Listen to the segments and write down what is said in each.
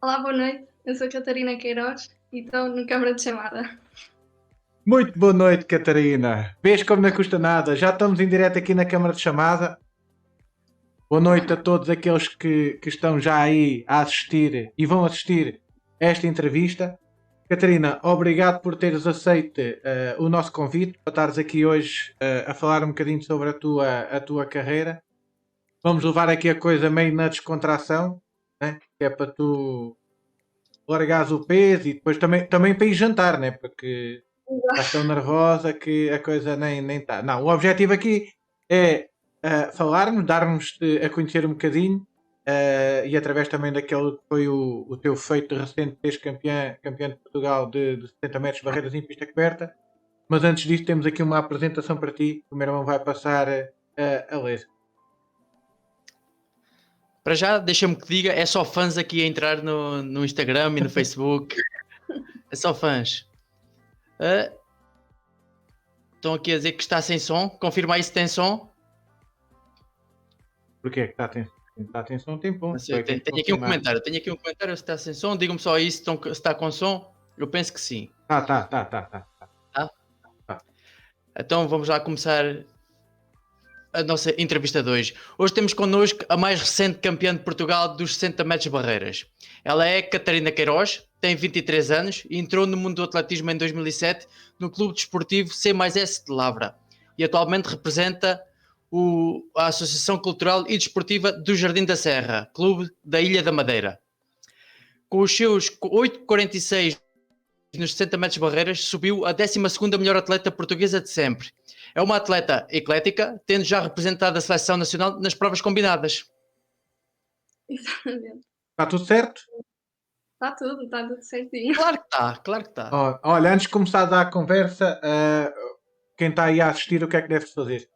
Olá, boa noite. Eu sou a Catarina Queiroz e estou no Câmara de Chamada. Muito boa noite, Catarina. Vês como não custa nada? Já estamos em direto aqui na Câmara de Chamada. Boa noite a todos aqueles que estão já aí a assistir e vão assistir a esta entrevista. Catarina, obrigado por teres aceito o nosso convite para estares aqui hoje a falar um bocadinho sobre a tua carreira. Vamos levar aqui a coisa meio na descontração, né? Que é para tu largares o peso e depois também para ir jantar, né? Porque estás tão nervosa que a coisa nem está. Não, o objetivo aqui é falarmos, darmos-te a conhecer um bocadinho e através também daquele que foi o teu feito recente, teres campeã de Portugal de 70 metros barreiras em pista coberta. Mas antes disso temos aqui uma apresentação para ti. O meu irmão vai passar a ler. Para já, deixa-me que diga, é só fãs aqui a entrar no Instagram e no Facebook. É só fãs. Estão aqui a dizer que está sem som. Confirma aí se tem som. Porquê que está atenção tem ponto. Tenho aqui um comentário. Se está sem som. Digam-me só aí se está com som. Eu penso que sim. Tá. Então vamos lá começar a nossa entrevista de hoje. Hoje temos connosco a mais recente campeã de Portugal dos 60 metros barreiras. Ela é Catarina Queiroz, tem 23 anos e entrou no mundo do atletismo em 2007 no Clube Desportivo C+S de Lavra e atualmente representa a Associação Cultural e Desportiva do Jardim da Serra, Clube da Ilha da Madeira. Com os seus 8,46 nos 60 metros barreiras, subiu a 12ª melhor atleta portuguesa de sempre. É uma atleta eclética, tendo já representado a seleção nacional nas provas combinadas. Exatamente. Está tudo certo? Está tudo certinho. Claro que está. Olha, antes de começar a dar a conversa, quem está aí a assistir, o que é que deve fazer?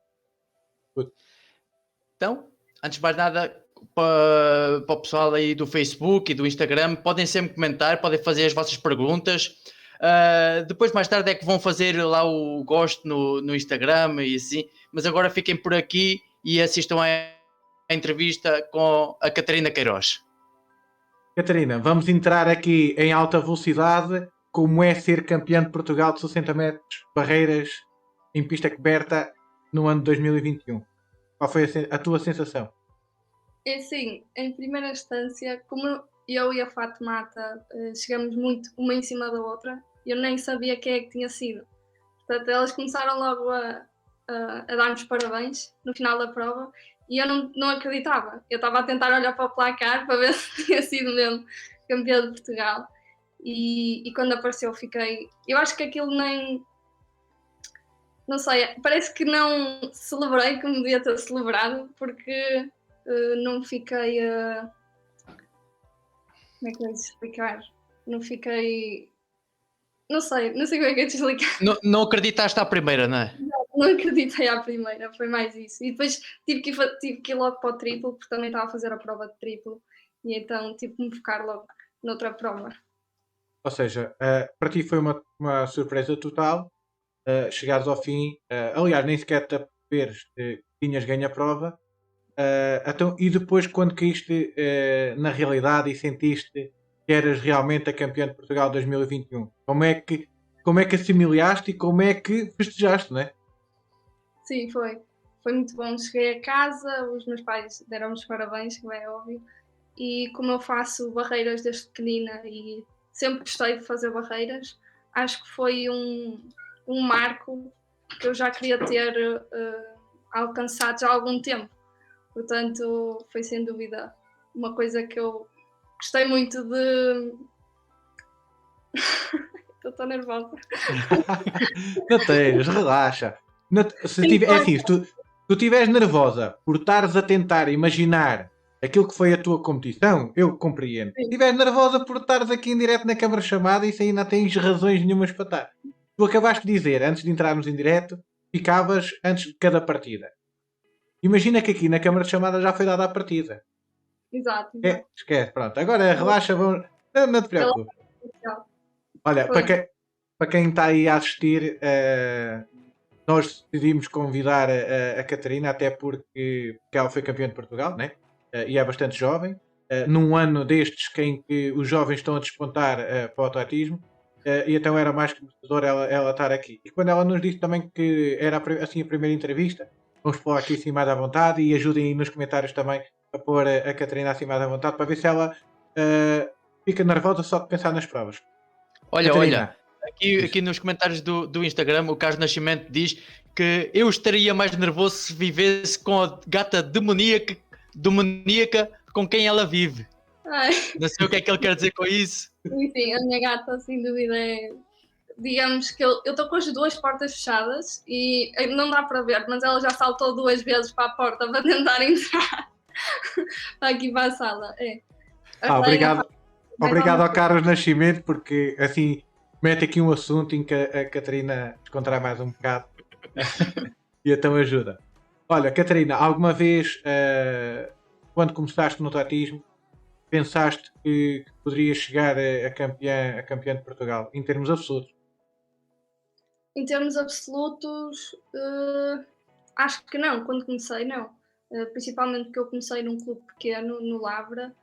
Então, antes de mais nada, para o pessoal aí do Facebook e do Instagram, podem sempre comentar, podem fazer as vossas perguntas. Depois, mais tarde, é que vão fazer lá o gosto no Instagram e assim. Mas agora fiquem por aqui e assistam a entrevista com a Catarina Queiroz. Catarina, vamos entrar aqui em alta velocidade. Como é ser campeã de Portugal de 60 metros barreiras em pista coberta no ano de 2021? Qual foi a tua sensação? É assim, em primeira instância, como eu e a Fatimata chegamos muito uma em cima da outra, eu nem sabia quem é que tinha sido. Portanto, elas começaram logo a dar-nos parabéns no final da prova e eu não acreditava. Eu estava a tentar olhar para o placar para ver se tinha sido mesmo campeã de Portugal. E quando apareceu fiquei... Eu acho que aquilo nem... Não sei, parece que não celebrei como devia ter celebrado, porque não fiquei... como é que eu ia te explicar? Não fiquei... Não sei como é que eu ia te explicar. Não acreditaste à primeira, não é? Não acreditei à primeira, foi mais isso. E depois tive que ir logo para o triplo, porque também estava a fazer a prova de triplo. E então tive que me focar logo noutra prova. Ou seja, para ti foi uma surpresa total. Chegares ao fim, aliás, nem sequer te aperceberes que tinhas ganho a prova. Então, e depois, quando caíste na realidade e sentiste que eras realmente a campeã de Portugal 2021, como é que assimilaste e como é que festejaste, não é? Sim, foi muito bom. Cheguei a casa, os meus pais deram-me os parabéns, como é óbvio. E como eu faço barreiras desde pequenina e sempre gostei de fazer barreiras, acho que foi um marco que eu já queria ter alcançado já há algum tempo. Portanto, foi sem dúvida uma coisa que eu gostei muito de... Estou tão nervosa. Não tens, relaxa. É assim, se tu estiveres nervosa por estares a tentar imaginar aquilo que foi a tua competição, eu compreendo. Se estiveres nervosa por estares aqui em direto na câmara chamada, isso aí não tens razões nenhumas para estar. Tu acabaste de dizer, antes de entrarmos em direto, ficavas antes de cada partida. Imagina que aqui na câmara de chamada já foi dada a partida. Exato. Esquece, pronto. Agora relaxa, não te preocupes. Olha, para quem está aí a assistir, nós decidimos convidar a Catarina, até porque ela foi campeã de Portugal, né? E é bastante jovem. num ano destes em que os jovens estão a despontar para o atletismo, e então era mais conhecedor ela estar aqui. E quando ela nos disse também que era assim a primeira entrevista, vamos pôr aqui assim mais à vontade e ajudem aí nos comentários também a pôr a Catarina assim mais à vontade para ver se ela fica nervosa só de pensar nas provas. Olha, Catarina, aqui nos comentários do Instagram, o Carlos Nascimento diz que eu estaria mais nervoso se vivesse com a gata demoníaca com quem ela vive. Ai, Não sei o que é que ele quer dizer com isso. enfim, a minha gata, sem dúvida, digamos que eu estou com as duas portas fechadas e não dá para ver, mas ela já saltou 2 vezes para a porta para tentar entrar aqui para a sala. obrigado ao Carlos Nascimento, porque assim mete aqui um assunto em que a Catarina descontrai mais um bocado e então ajuda. Olha, Catarina, alguma vez quando começaste no atletismo pensaste que poderias chegar a campeã de Portugal em termos absolutos? Em termos absolutos, acho que não, quando comecei não. Principalmente porque eu comecei num clube pequeno, no Lavra,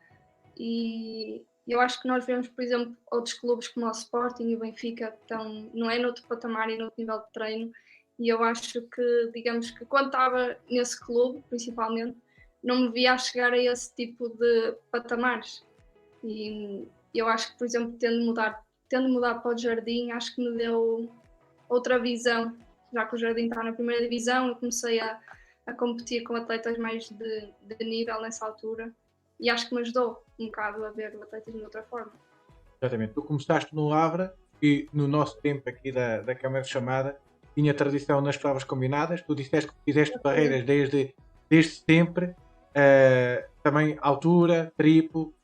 e eu acho que nós vemos, por exemplo, outros clubes como o Sporting e o Benfica que estão, não é, noutro patamar e noutro nível de treino, e eu acho que, digamos que quando estava nesse clube, principalmente, não me via a chegar a esse tipo de patamares. E eu acho que, por exemplo, tendo mudado para o Jardim, acho que me deu outra visão, já que o Jardim está na primeira divisão, eu comecei a competir com atletas mais de nível nessa altura e acho que me ajudou um bocado a ver o atletismo de outra forma. Exatamente. Tu começaste no Lavra e no nosso tempo aqui da Câmara de Chamada tinha tradição nas provas combinadas. Tu disseste que fizeste barreiras desde sempre, também altura, triplo.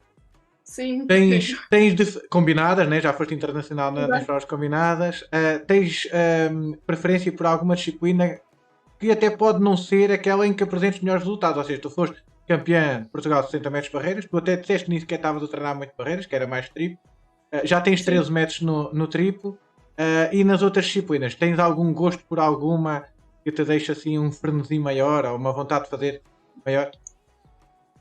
Sim, Combinadas, né? Já foste internacional nas provas combinadas. Tens preferência por alguma disciplina que até pode não ser aquela em que apresentes melhores resultados. Ou seja, tu foste campeã de Portugal de 60 metros de barreiras, tu até disseste que nem sequer estavas a treinar muito barreiras, que era mais triplo. Já tens 13 metros no triplo. E nas outras disciplinas, tens algum gosto por alguma que te deixa assim um frenesim maior ou uma vontade de fazer maior?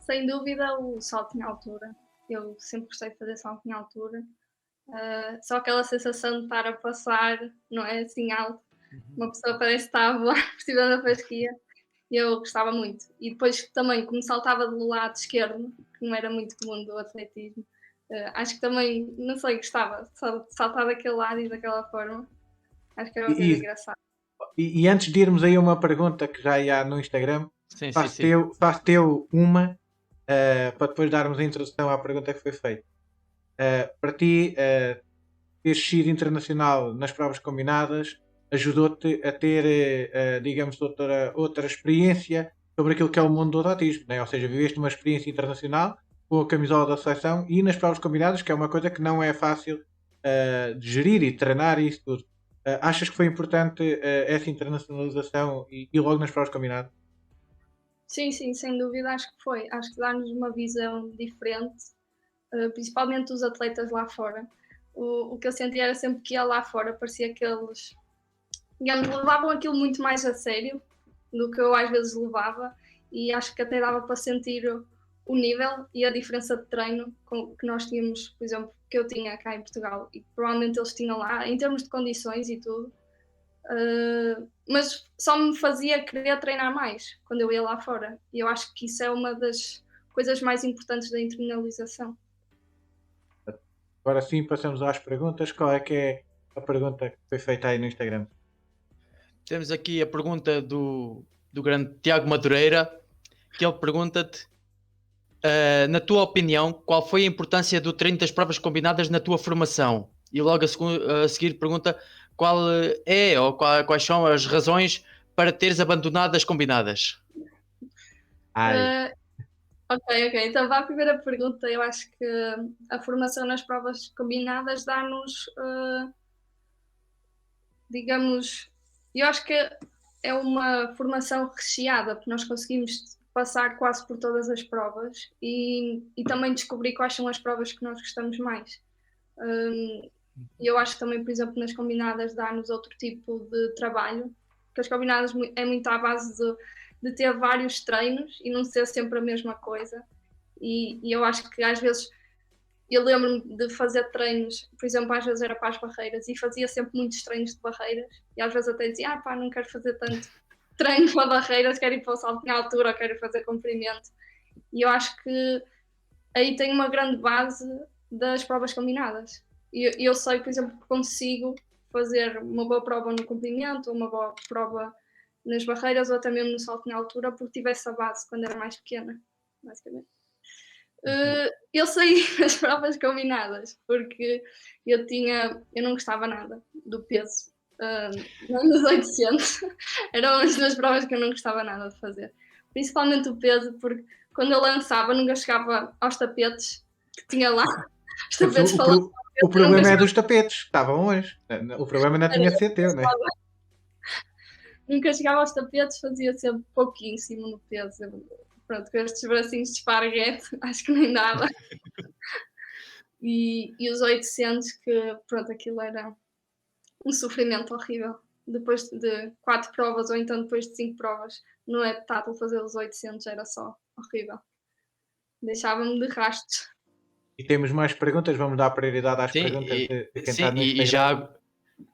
Sem dúvida o salto em altura. Eu sempre gostei de fazer salto em altura. Só aquela sensação de estar a passar, não é assim alto. Uma pessoa parece que está a voar por cima da fasquia. Eu gostava muito. E depois também, como saltava do lado esquerdo, que não era muito comum do atletismo, acho que também, não sei, gostava de saltar daquele lado e daquela forma. Acho que era uma coisa engraçada. E antes de irmos aí a uma pergunta que já há no Instagram, Sim. faço teu uma para depois darmos a introdução à pergunta que foi feita. Para ti, teres sido internacional nas provas combinadas ajudou-te a ter, digamos, outra experiência sobre aquilo que é o mundo do atletismo, né? Ou seja, viveste uma experiência internacional com a camisola da seleção e nas provas combinadas, que é uma coisa que não é fácil de gerir e treinar e isso tudo. Achas que foi importante essa internacionalização e logo nas provas combinadas? Sim, sem dúvida, acho que foi. Acho que dá-nos uma visão diferente, principalmente os atletas lá fora. O que eu sentia era sempre que ia lá fora, parecia que eles, digamos, levavam aquilo muito mais a sério do que eu às vezes levava, e acho que até dava para sentir o nível e a diferença de treino que nós tínhamos, por exemplo, que eu tinha cá em Portugal e que provavelmente eles tinham lá, em termos de condições e tudo. Mas só me fazia querer treinar mais quando eu ia lá fora. E eu acho que isso é uma das coisas mais importantes da internalização. Agora sim, passamos às perguntas. Qual é que é a pergunta que foi feita aí no Instagram? Temos aqui a pergunta do grande Tiago Madureira, que ele pergunta-te, na tua opinião, qual foi a importância do treino das provas combinadas na tua formação? E logo a seguir pergunta qual é ou quais são as razões para teres abandonado as combinadas? Ok. Então, para a primeira pergunta, eu acho que a formação nas provas combinadas dá-nos, digamos, eu acho que é uma formação recheada, porque nós conseguimos passar quase por todas as provas e também descobrir quais são as provas que nós gostamos mais. Eu acho que também, por exemplo, nas combinadas dá-nos outro tipo de trabalho, porque as combinadas é muito à base de ter vários treinos e não ser sempre a mesma coisa. E eu acho que às vezes eu lembro-me de fazer treinos, por exemplo, às vezes era para as barreiras e fazia sempre muitos treinos de barreiras e às vezes até dizia, pá, não quero fazer tanto treino para barreiras, quero ir para o salto em altura, quero fazer comprimento. E eu acho que aí tem uma grande base das provas combinadas. E eu sei, por exemplo, que consigo fazer uma boa prova no comprimento, uma boa prova nas barreiras ou até mesmo no salto em altura, porque tive essa base quando era mais pequena, basicamente. Eu saí das provas combinadas porque eu não gostava nada do peso, nem dos 800. Eram as duas provas que eu não gostava nada de fazer, principalmente o peso, porque quando eu lançava nunca chegava aos tapetes que tinha lá. Os Pois tapetes para lançar o eu nunca problema é chegava, dos tapetes, estavam longe. O problema não tinha de ser teu, né? nunca chegava aos tapetes, fazia sempre pouquíssimo no peso. Pronto, com estes bracinhos de esparguete, acho que nem dava. E os 800 que, pronto, aquilo era um sofrimento horrível. Depois de 4 provas ou então depois de 5 provas no heptátulo fazer os 800 era só horrível. Deixava-me de rastros. E temos mais perguntas, vamos dar prioridade às Sim, perguntas de quem está sim, no e Instagram.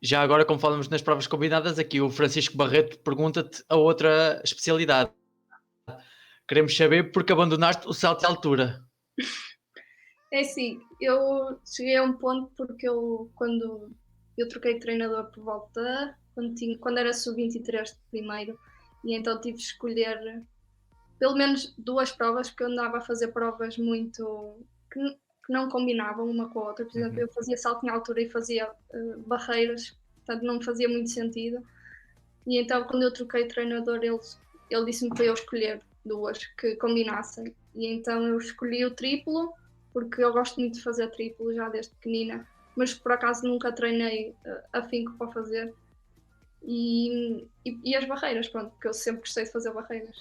já agora, como falamos nas provas combinadas, aqui o Francisco Barreto pergunta-te a outra especialidade. Queremos saber porque abandonaste o salto de altura. É assim, eu cheguei a um ponto porque quando eu troquei de treinador por volta, quando era sub-23 primeiro, e então tive de escolher pelo menos 2 provas, porque eu andava a fazer provas muito que, que não combinavam uma com a outra. Por exemplo, eu fazia salto em altura e fazia barreiras, portanto não me fazia muito sentido. E então quando eu troquei de treinador, ele disse-me para eu escolher 2 que combinassem. E então eu escolhi o triplo, porque eu gosto muito de fazer triplo já desde pequenina, mas por acaso nunca treinei afinco para fazer. E as barreiras, pronto, porque eu sempre gostei de fazer barreiras.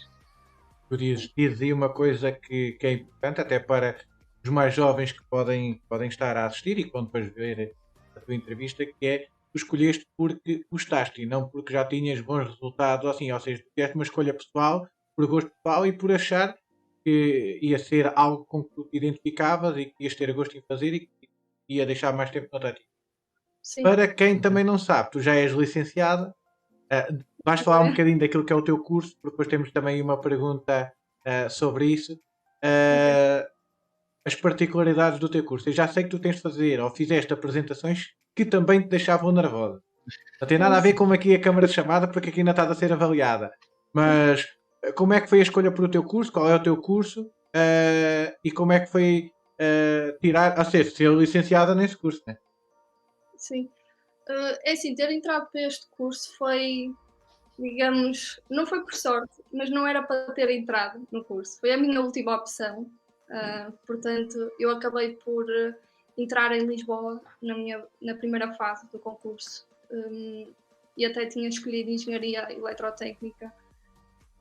Tu dizes aí uma coisa que é importante, até para os mais jovens que podem estar a assistir e que vão depois ver a tua entrevista, que é tu escolheste porque gostaste e não porque já tinhas bons resultados, assim, ou seja, tu fizeste uma escolha pessoal, por gosto pessoal e por achar que ia ser algo com que tu te identificavas e que ias ter gosto em fazer e que ia deixar mais tempo no tático. Sim. Para quem também não sabe, tu já és licenciada. Vais falar um bocadinho daquilo que é o teu curso, porque depois temos também uma pergunta sobre isso. As particularidades do teu curso. Eu já sei que tu tens de fazer ou fizeste apresentações que também te deixavam nervosa. Não tem nada a ver com aqui a câmara de chamada, porque aqui ainda está a ser avaliada. Mas como é que foi a escolha para o teu curso? Qual é o teu curso? E como é que foi tirar, ou seja, ser licenciada nesse curso, né? Sim. É assim, ter entrado para este curso foi, digamos, não foi por sorte, mas não era para ter entrado no curso. Foi a minha última opção. Portanto, eu acabei por entrar em Lisboa na primeira fase do concurso. E até tinha escolhido Engenharia Eletrotécnica.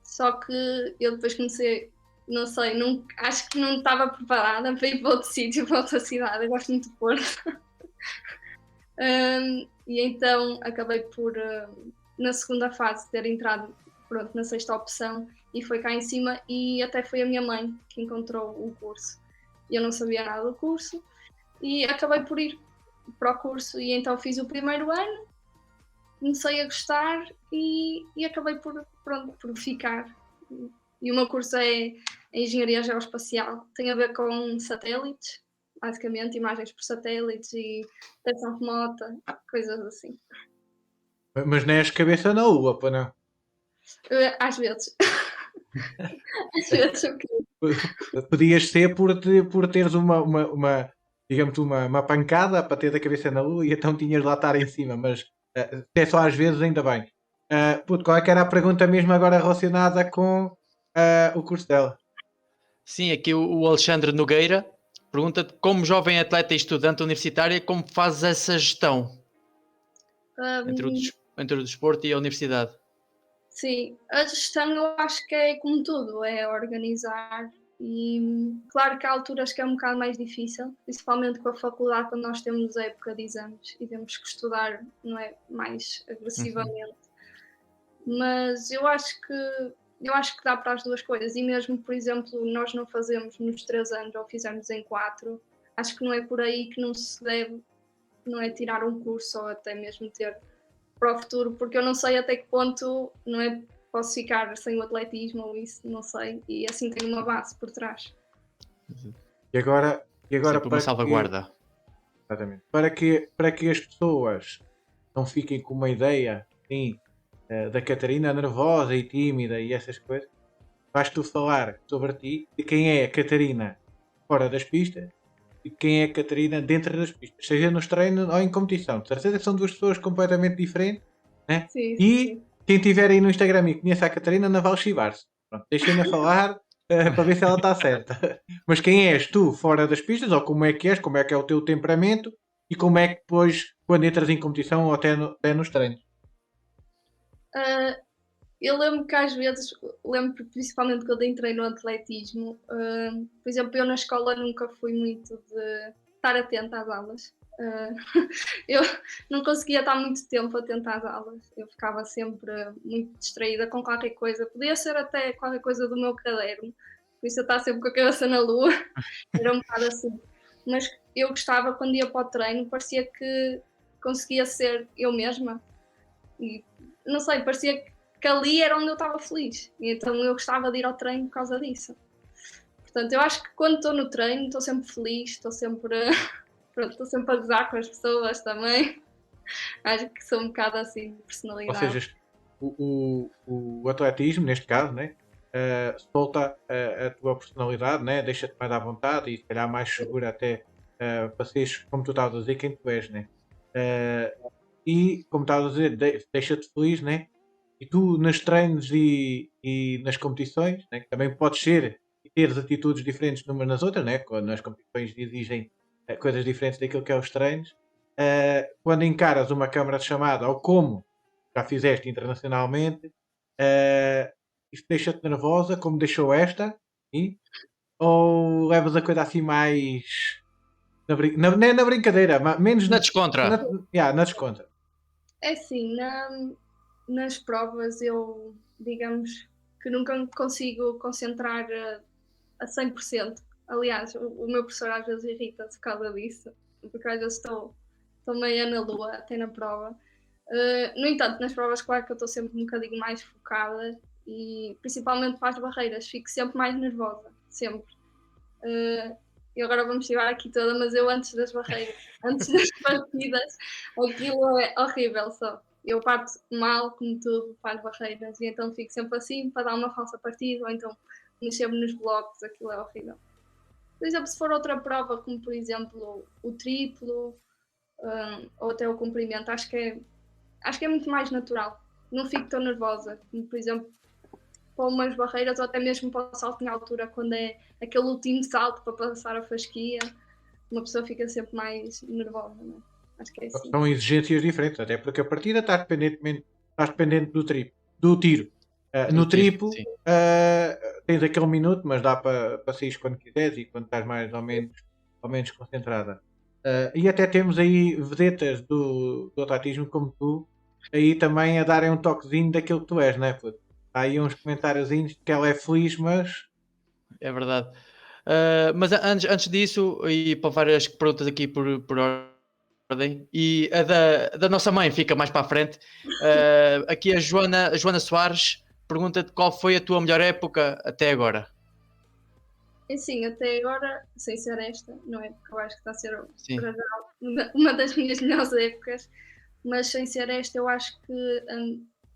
Só que eu depois comecei, não sei, acho que não estava preparada para ir para outro sítio, para outra cidade. Eu gosto muito de Porto. E então acabei por, na segunda fase, ter entrado, pronto, na sexta opção e foi cá em cima e até foi a minha mãe que encontrou o curso. Eu não sabia nada do curso e acabei por ir para o curso e então fiz o primeiro ano, comecei a gostar e acabei pronto, por ficar. E o meu curso é Engenharia Geoespacial, tem a ver com satélites, basicamente, imagens por satélites e detecção remota, coisas assim. Mas nem és cabeça na lua, pá, não. Às vezes. Às vezes eu queria. Podias ser por teres digamos, uma pancada para ter a cabeça na lua e então tinhas de lá estar em cima, mas até só às vezes ainda bem. Puto, qual é que era a pergunta mesmo agora relacionada com o curso dela? Sim, aqui o Alexandre Nogueira pergunta-te, como jovem atleta e estudante universitária, como fazes essa gestão Um, entre o desporto e a universidade? sim, a gestão eu acho que é como tudo, é organizar e claro que há alturas que é um bocado mais difícil, principalmente com a faculdade quando nós temos a época de exames e temos que estudar, não é, mais agressivamente. Mas eu acho que eu acho que dá para as duas coisas. E mesmo, por exemplo, nós não fazemos nos 3 anos ou fizemos em 4, acho que não é por aí que não se deve, não é tirar um curso ou até mesmo ter para o futuro, porque eu não sei até que ponto, não é, posso ficar sem o atletismo ou isso, não sei, e assim tenho uma base por trás. E agora Sempre uma para que, salvaguarda. exatamente, para que as pessoas não fiquem com uma ideia assim, da Catarina nervosa e tímida e essas coisas, vais tu falar sobre ti, de quem é a Catarina fora das pistas e quem é a Catarina dentro das pistas, seja nos treinos ou em competição. De certeza que são duas pessoas completamente diferentes, né? Sim, E sim. quem estiver aí no Instagram e conhece a Catarina, não vale chivar-se. Pronto, deixem-na falar para ver se ela está certa. Mas quem és tu fora das pistas, ou como é que és, como é que é o teu temperamento e como é que depois, quando entras em competição ou até nos treinos. Ah, eu lembro que às vezes, lembro principalmente quando entrei no atletismo, por exemplo, eu na escola nunca fui muito de estar atenta às aulas. Eu não conseguia estar muito tempo atenta às aulas, eu ficava sempre muito distraída com qualquer coisa, podia ser até qualquer coisa do meu caderno, por isso eu estava sempre com a cabeça na lua, era um bocado assim. Mas eu gostava, quando ia para o treino, parecia que conseguia ser eu mesma. E não sei, parecia que ali era onde eu estava feliz. E então eu gostava de ir ao treino por causa disso. Portanto, eu acho que quando estou no treino estou sempre feliz, estou sempre, pronto, estou sempre a gozar com as pessoas também. Acho que sou um bocado assim de Ou personalidade. seja, o atletismo, neste caso, né, solta a tua personalidade, né, deixa-te mais à vontade e se calhar mais segura até para seres, como tu estavas a dizer, quem tu és, né? Eh, e, como estavas a dizer, deixa-te feliz, né? E tu nos treinos e nas competições, né, que também podes ser e teres atitudes diferentes numas nas outras, né? Quando nas competições exigem coisas diferentes daquilo que é os treinos. Quando encaras uma câmara de chamada ou como já fizeste internacionalmente, isto deixa-te nervosa, como deixou esta, e, ou levas a coisa assim mais não é na brincadeira, menos Na descontra. na descontra. É assim, nas provas eu, digamos, que nunca me consigo concentrar a 100%. Aliás, o meu professor às vezes irrita-se por causa disso, porque às vezes estou meio na lua até na prova. No entanto, nas provas, claro que eu estou sempre um bocadinho mais focada e principalmente para as barreiras, fico sempre mais nervosa, sempre. E agora vamos chegar aqui toda, mas eu antes das barreiras, antes das partidas, aquilo é horrível só. Eu parto mal, como tudo, para as barreiras, e então fico sempre assim para dar uma falsa partida, ou então mexer-me nos blocos, aquilo é horrível. Por exemplo, se for outra prova, como por exemplo o triplo, ou até o comprimento, acho que é muito mais natural. Não fico tão nervosa, como por exemplo para umas barreiras ou até mesmo para o salto em altura, quando é aquele último salto para passar a fasquia, uma pessoa fica sempre mais nervosa, não é? Acho que é assim. São exigências diferentes, até porque a partida estás dependente do tiro. Do No tiro, triplo sim. tens aquele minuto, mas dá para sair quando quiseres e quando estás mais ou menos concentrada. E até temos aí vedetas do atletismo como tu, aí também a darem um toquezinho daquilo que tu és, não é? Puto? Há aí uns comentáriozinhos de que ela é feliz, mas É verdade. Mas antes disso, e para várias perguntas aqui por ordem, e a da nossa mãe fica mais para a frente. Aqui a Joana Soares pergunta-te qual foi a tua melhor época até agora. Assim, até agora, sem ser esta, não é? Porque eu acho que está a ser Sim. para já uma das minhas melhores épocas, mas sem ser esta, eu acho que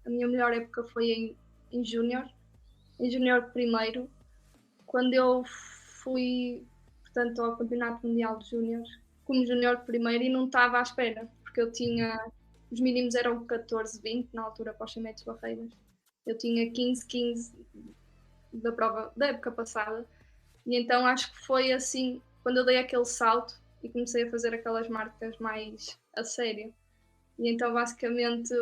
a minha melhor época foi em Júnior, em Júnior primeiro, quando eu fui, portanto, ao Campeonato Mundial de Júnior, como Júnior primeiro, e não estava à espera, porque eu tinha, os mínimos eram 14, 20 na altura para os 100 metros barreiras. Eu tinha 15, 15 da prova da época passada, e então acho que foi assim, quando eu dei aquele salto e comecei a fazer aquelas marcas mais a sério. E então basicamente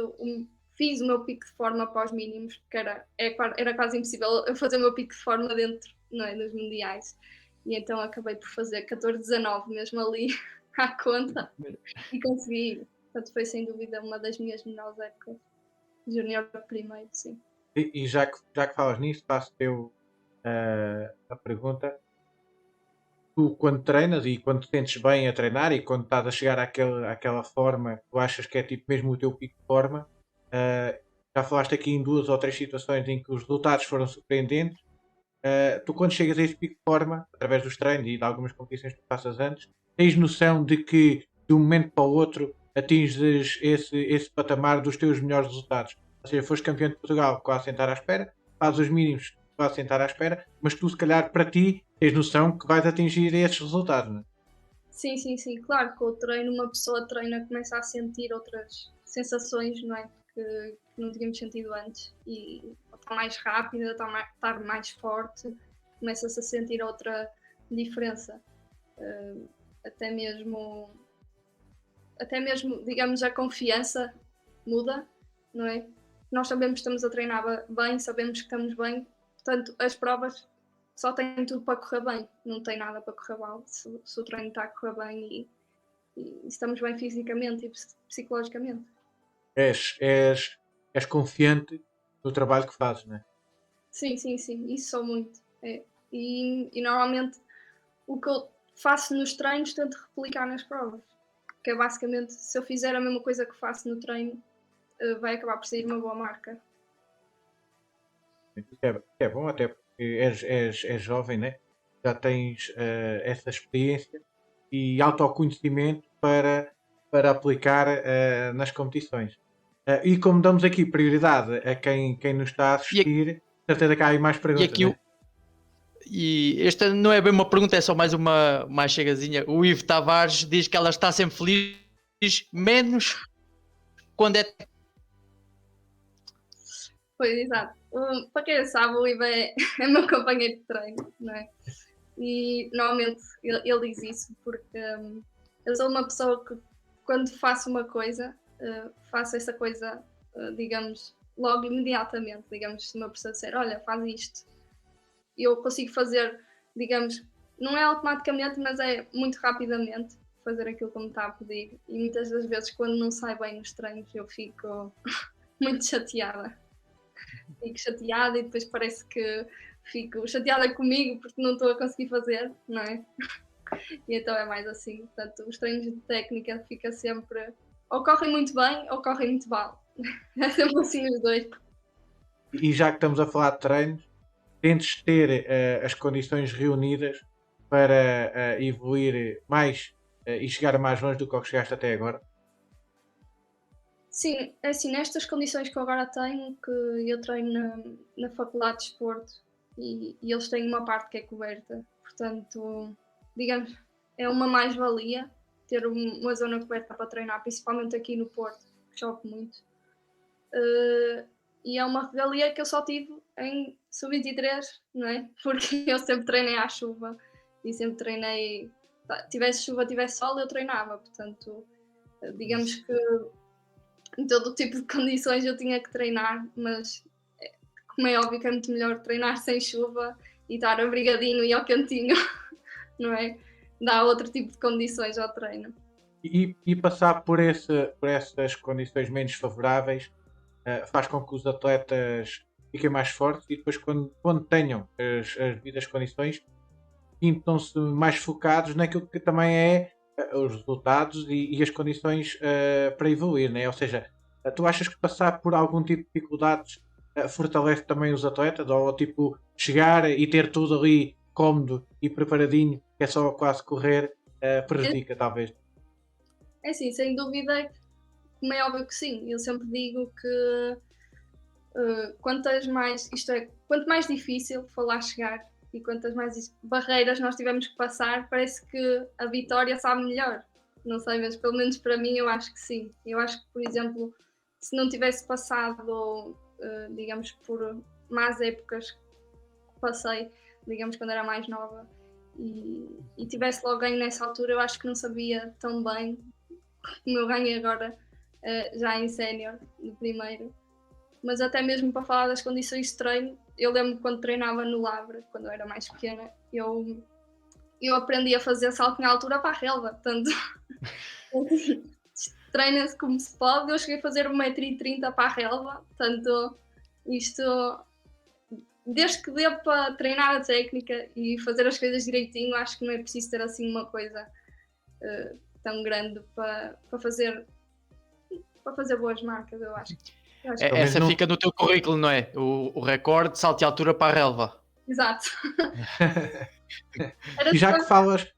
fiz o meu pico de forma para os mínimos, porque era quase impossível eu fazer o meu pico de forma dentro, não é, dos mundiais. E então acabei por fazer 14-19 mesmo ali à conta e consegui. Portanto, foi sem dúvida uma das minhas melhores épocas. Júnior primeiro, sim. E já que falas nisso, faço-te eu a pergunta. Tu, quando treinas e quando te sentes bem a treinar e quando estás a chegar àquela forma que tu achas que é tipo mesmo o teu pico de forma, ah, já falaste aqui em 2 ou 3 situações em que os resultados foram surpreendentes. Tu, quando chegas a esse pico de forma, através dos treinos e de algumas competições que tu passas antes, tens noção de que de um momento para o outro atinges esse patamar dos teus melhores resultados. Ou seja, foste campeão de Portugal quase sem estar à espera, fazes os mínimos quase sem estar à espera, mas tu, se calhar, para ti, tens noção que vais atingir esses resultados, não é? Sim, sim, sim. Claro que o treino, uma pessoa treina, começa a sentir outras sensações, não é? Que não tínhamos sentido antes. E está mais rápida, está mais forte, começa-se a sentir outra diferença. Uh, até mesmo, digamos, a confiança muda, não é? Nós sabemos que estamos a treinar bem, sabemos que estamos bem, portanto, as provas só têm tudo para correr bem, não tem nada para correr mal se o treino está a correr bem e estamos bem fisicamente e psicologicamente. És confiante no trabalho que fazes, não é? Sim, sim, sim, isso sou muito. É. E normalmente o que eu faço nos treinos tento replicar nas provas. Que é basicamente, se eu fizer a mesma coisa que faço no treino, vai acabar por sair uma boa marca. Isso é bom, até porque és jovem, né? Já tens essa experiência e autoconhecimento para aplicar nas competições. E como damos aqui prioridade a quem nos está a E, assistir, certeza que há aí mais e perguntas, aqui né? esta não é bem uma pergunta, é só mais uma mais chegazinha. O Ivo Tavares diz que ela está sempre feliz, menos quando é. Pois, exato. Para quem sabe, o Ivo é meu companheiro de treino, não é? E normalmente ele diz isso porque eu sou uma pessoa que, quando faço uma coisa, faço essa coisa, digamos, logo imediatamente. Digamos, se uma pessoa disser, olha, faz isto, eu consigo fazer, digamos, não é automaticamente, mas é muito rapidamente fazer aquilo que me está a pedir. E muitas das vezes, quando não sai bem nos treinos, eu fico muito chateada. Fico chateada e depois parece que fico chateada comigo porque não estou a conseguir fazer, não é? E então é mais assim. Portanto, os treinos de técnica fica sempre ou correm muito bem ou correm muito mal. É sempre assim os dois. E já que estamos a falar de treinos, tentes ter as condições reunidas para evoluir mais e chegar mais longe do que chegaste até agora. Sim, é assim, nestas condições que eu agora tenho, que eu treino na Faculdade de Desporto e eles têm uma parte que é coberta, portanto, digamos, é uma mais-valia ter uma zona coberta para treinar, principalmente aqui no Porto, que chove muito. E é uma regalia que eu só tive em sub-23, não é? Porque eu sempre treinei à chuva e sempre treinei, tivesse chuva, tivesse sol, eu treinava, portanto, digamos que em todo o tipo de condições eu tinha que treinar, mas como é óbvio que é muito melhor treinar sem chuva e estar abrigadinho e ao cantinho, não é? Dá outro tipo de condições ao treino. E passar por essas condições menos favoráveis faz com que os atletas fiquem mais fortes e depois quando tenham as devidas condições sintam-se mais focados naquilo que também é os resultados e as condições para evoluir, né? Ou seja, tu achas que passar por algum tipo de dificuldades fortalece também os atletas ou tipo chegar e ter tudo ali cómodo e preparadinho, que é só quase correr, prejudica talvez? É assim, sem dúvida, como é óbvio que sim. Eu sempre digo que quanto mais difícil for lá chegar e quantas mais barreiras nós tivermos que passar, parece que a vitória sabe melhor. Não sei, mas pelo menos para mim eu acho que sim. Eu acho que, por exemplo, se não tivesse passado, digamos, por más épocas que passei, digamos, quando era mais nova, e tivesse logo ganho nessa altura, eu acho que não sabia tão bem como eu ganhei agora, já em sénior, no primeiro. Mas até mesmo para falar das condições de treino, eu lembro quando treinava no Lavra, quando eu era mais pequena, eu aprendi a fazer salto na altura para a relva, portanto, treina-se como se pode. Eu cheguei a fazer 1,30 m para a relva, portanto, Isto, desde que dê para treinar a técnica e fazer as coisas direitinho, acho que não é preciso ter assim uma coisa tão grande para fazer boas marcas, eu acho. Pelo menos Essa não. fica no teu currículo, não é? O recorde de salto e altura para a relva. Exato. Era E já que só- falas,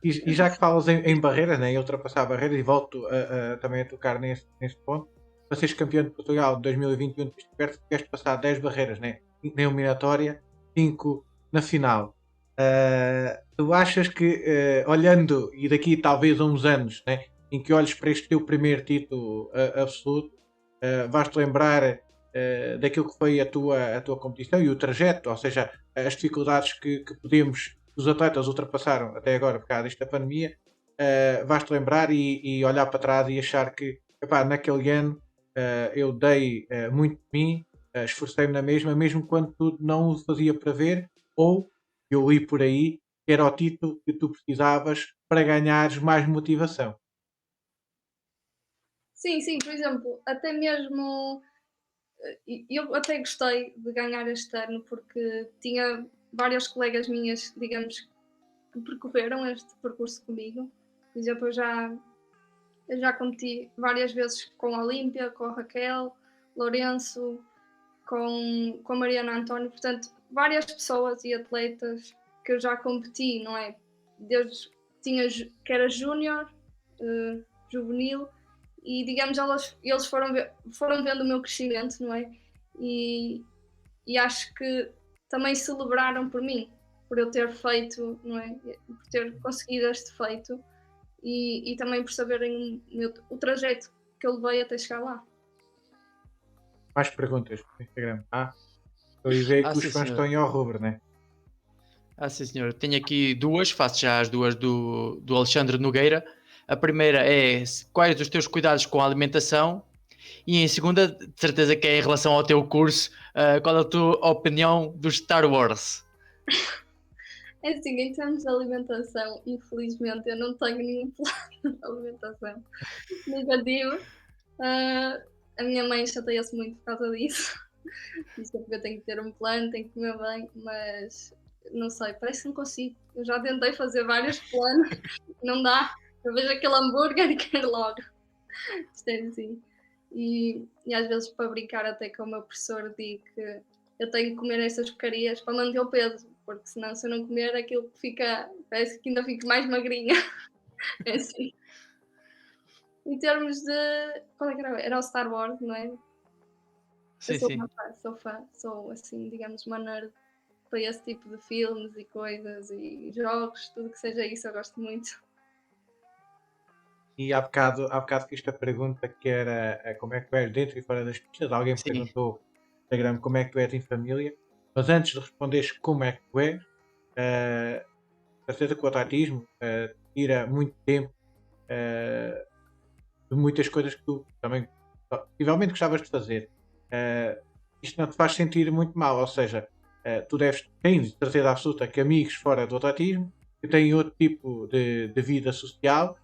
e já que falas em barreiras, né, em ultrapassar barreiras, e volto também a tocar nesse ponto, para seres campeão de Portugal de 2021, tiveste passar 10 barreiras, né? 5 na eliminatória, 5 na final. Tu achas que, olhando, e daqui talvez a uns anos, né, em que olhes para este teu primeiro título absoluto, vais-te lembrar daquilo que foi a tua competição e o trajeto, ou seja, as dificuldades que os atletas ultrapassaram até agora por causa desta pandemia, vais-te lembrar e olhar para trás e achar que, epá, naquele ano eu dei muito de mim, esforcei-me na mesma, mesmo quando tudo não o fazia para ver, ou eu li por aí que era o título que tu precisavas para ganhares mais motivação. Sim, sim, por exemplo, até mesmo eu até gostei de ganhar este ano porque tinha várias colegas minhas, digamos, que percorreram este percurso comigo. Por exemplo, eu já competi várias vezes com a Olímpia, com a Raquel, Lourenço, com a Mariana António, portanto, várias pessoas e atletas que eu já competi, não é? Desde que era júnior, juvenil, e digamos, eles foram vendo o meu crescimento, não é? E, e acho que também celebraram por mim, por eu ter feito, não é? Por ter conseguido este feito e também por saberem o trajeto que eu levei até chegar lá. Mais perguntas no Instagram. Estou a ver que os Sim, fãs senhor. estão em ao rubro, né? Sim, senhor. Tenho aqui duas, faço já as duas do Alexandre Nogueira. A primeira é quais os teus cuidados com a alimentação? E em segunda, de certeza que é em relação ao teu curso, qual é a tua opinião do Star Wars? É assim, em termos de alimentação, infelizmente eu não tenho nenhum plano de alimentação. Nunca tive. Ah, a minha mãe chateia-se muito por causa disso. Diz que eu tenho que ter um plano, tenho que comer bem, mas não sei, parece que não consigo. Eu já tentei fazer vários planos, não dá. Eu vejo aquele hambúrguer e quero logo. Isto é assim. E às vezes, para brincar até com o meu professor, digo que eu tenho que comer essas porcarias para manter o peso, porque senão, se eu não comer, aquilo fica, parece que ainda fico mais magrinha. É assim. Em termos de. Qual é que era? Era o Star Wars, não é? Eu Sim, sou sim. uma fã, sou assim, digamos, uma nerd para esse tipo de filmes e coisas e jogos, tudo que seja isso, eu gosto muito. E há bocado fiz a pergunta que era como é que tu és dentro e fora das pistas. Alguém me Sim. perguntou no Instagram como é que tu és em família. Mas antes de responderes como é que tu és, certeza que o atletismo tira muito tempo de muitas coisas que tu também possivelmente gostavas de fazer. Eh, Isto não te faz sentir muito mal, ou seja, tens de certeza absoluta que amigos fora do atletismo que têm outro tipo de vida social,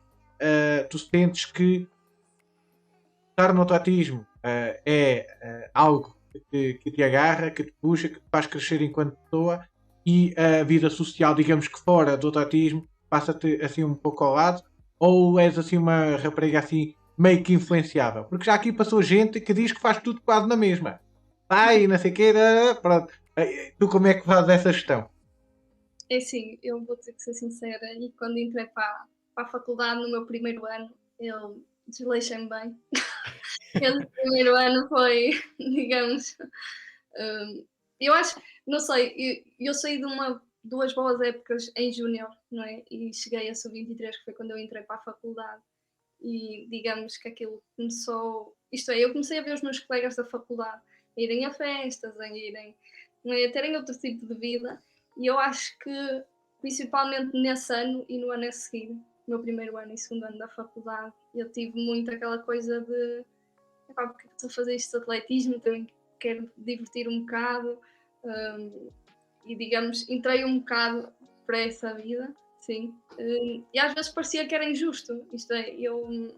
tu sentes que estar no atletismo é algo que te agarra, que te puxa, que te faz crescer enquanto pessoa e a vida social, digamos que fora do atletismo, passa-te assim um pouco ao lado ou és assim uma rapariga assim meio que influenciável? Porque já aqui passou gente que diz que faz tudo quase na mesma. Ai, não sei o quê, pronto. Tu como é que fazes essa gestão? É assim, eu vou ter que ser sincera, e quando entrei para a faculdade no meu primeiro ano, eu desleixei-me bem. Esse primeiro ano foi, digamos, hum, eu acho, não sei, eu saí de duas boas épocas em júnior, não é? E cheguei a sub-23, que foi quando eu entrei para a faculdade. E digamos que aquilo começou. Isto é, eu comecei a ver os meus colegas da faculdade a irem a festas, a terem outro tipo de vida, e eu acho que, principalmente nesse ano e no ano a seguir, no meu primeiro ano e segundo ano da faculdade, eu tive muito aquela coisa de porque estou a fazer isto de atletismo, também quero divertir um bocado, hum, e digamos, entrei um bocado para essa vida, sim. E às vezes parecia que era injusto, isto é, eu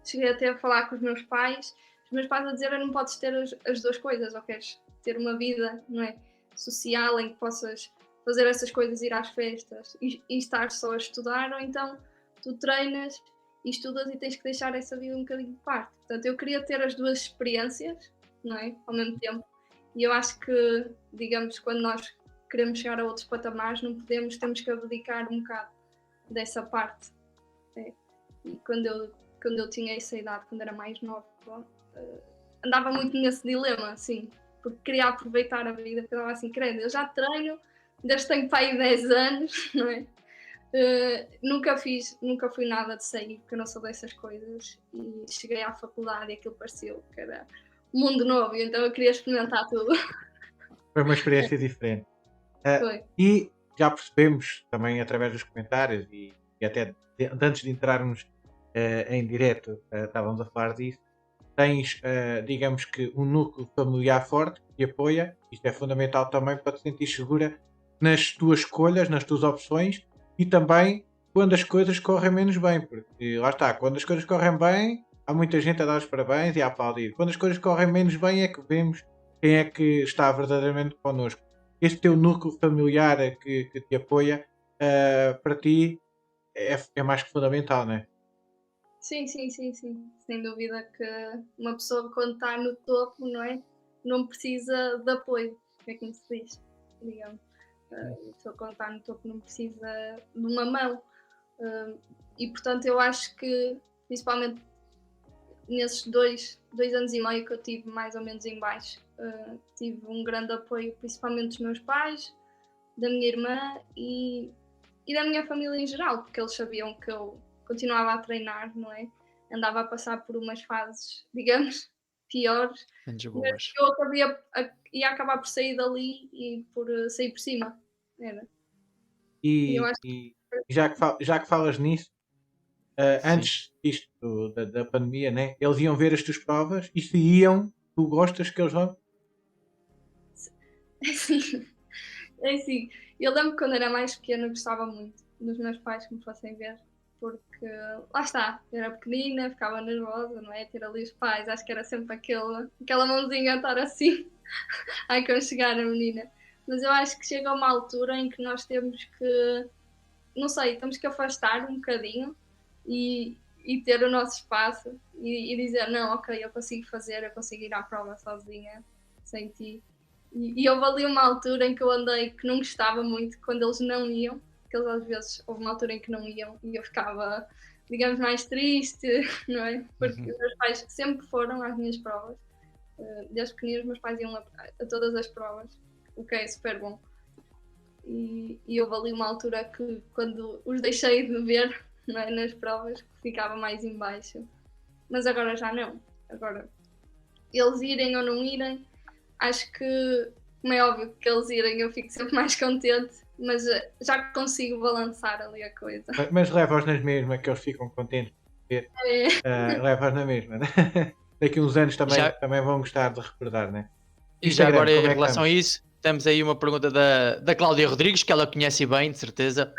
cheguei até a falar com os meus pais, os meus pais a dizer não podes ter as duas coisas, ou queres ter uma vida, não é, social em que possas fazer essas coisas, ir às festas e estar só a estudar, ou então tu treinas e estudas e tens que deixar essa vida um bocadinho de parte. Portanto, eu queria ter as duas experiências, não é, ao mesmo tempo, e eu acho que, digamos, quando nós queremos chegar a outros patamares, não podemos, temos que abdicar um bocado dessa parte. É. E quando eu tinha essa idade, quando era mais nova, andava muito nesse dilema, assim, porque queria aproveitar a vida, porque eu estava assim, credo, eu já treino, desde que tenho para aí 10 anos, não é? Nunca fui nada de sair, porque eu não sou dessas coisas, e cheguei à faculdade e aquilo pareceu que era um mundo novo, então eu queria experimentar tudo. Foi uma experiência diferente. Foi. E já percebemos também através dos comentários e até antes de entrarmos em direto, estávamos a falar disso. Tens, digamos que, um núcleo familiar forte que te apoia. Isto é fundamental também para te sentir segura nas tuas escolhas, nas tuas opções e também quando as coisas correm menos bem. Porque lá está, quando as coisas correm bem, há muita gente a dar os parabéns e a aplaudir. Quando as coisas correm menos bem, é que vemos quem é que está verdadeiramente connosco. Este teu núcleo familiar que te apoia, para ti, é mais que fundamental, não é? Sim. Sem dúvida que uma pessoa quando está no topo, não é? Não precisa de apoio, é como se diz, digamos. A pessoa quando está no topo não precisa de uma mão. E portanto eu acho que, principalmente nesses dois anos e meio que eu tive mais ou menos em baixo, tive um grande apoio, principalmente dos meus pais, da minha irmã e da minha família em geral, porque eles sabiam que eu continuava a treinar, não é? Andava a passar por umas fases, digamos, piores, Menos mas boas. eu ia acabar por sair dali e por sair por cima. Era. E eu E, acho e já que falas nisso, Sim. antes disto da pandemia, né? Eles iam ver as tuas provas e se iam, tu gostas que eles vão? que é assim, eu lembro que quando era mais pequena gostava muito dos meus pais que me fossem ver, porque lá está, eu era pequenina, ficava nervosa, não é? Ter ali os pais, acho que era sempre aquela mãozinha a estar assim, ai quando chegar a menina. Mas eu acho que chega a uma altura em que nós temos que, não sei, temos que afastar um bocadinho e ter o nosso espaço e dizer, não, ok, eu consigo fazer, eu consigo ir à prova sozinha, sem ti. E houve ali uma altura em que eu andei que não gostava muito quando eles não iam, porque eles às vezes houve uma altura em que não iam e eu ficava, digamos, mais triste, não é? Porque os meus pais sempre foram às minhas provas, desde pequeninos meus pais iam a todas as provas, o que é super bom. E houve ali uma altura que quando os deixei de ver, não é, nas provas, ficava mais em baixo. Mas agora já não. Agora, eles irem ou não irem, acho que, como é óbvio que eles irem, eu fico sempre mais contente, mas já consigo balançar ali a coisa. Mas leva-os nas mesmas, que eles ficam contentes de ver. Leva-os na mesma, né? Daqui a uns anos Já, também vão gostar de recordar, né? e já Instagram, agora, como em é que relação a estamos? isso, temos aí uma pergunta da Cláudia Rodrigues, que ela conhece bem, de certeza.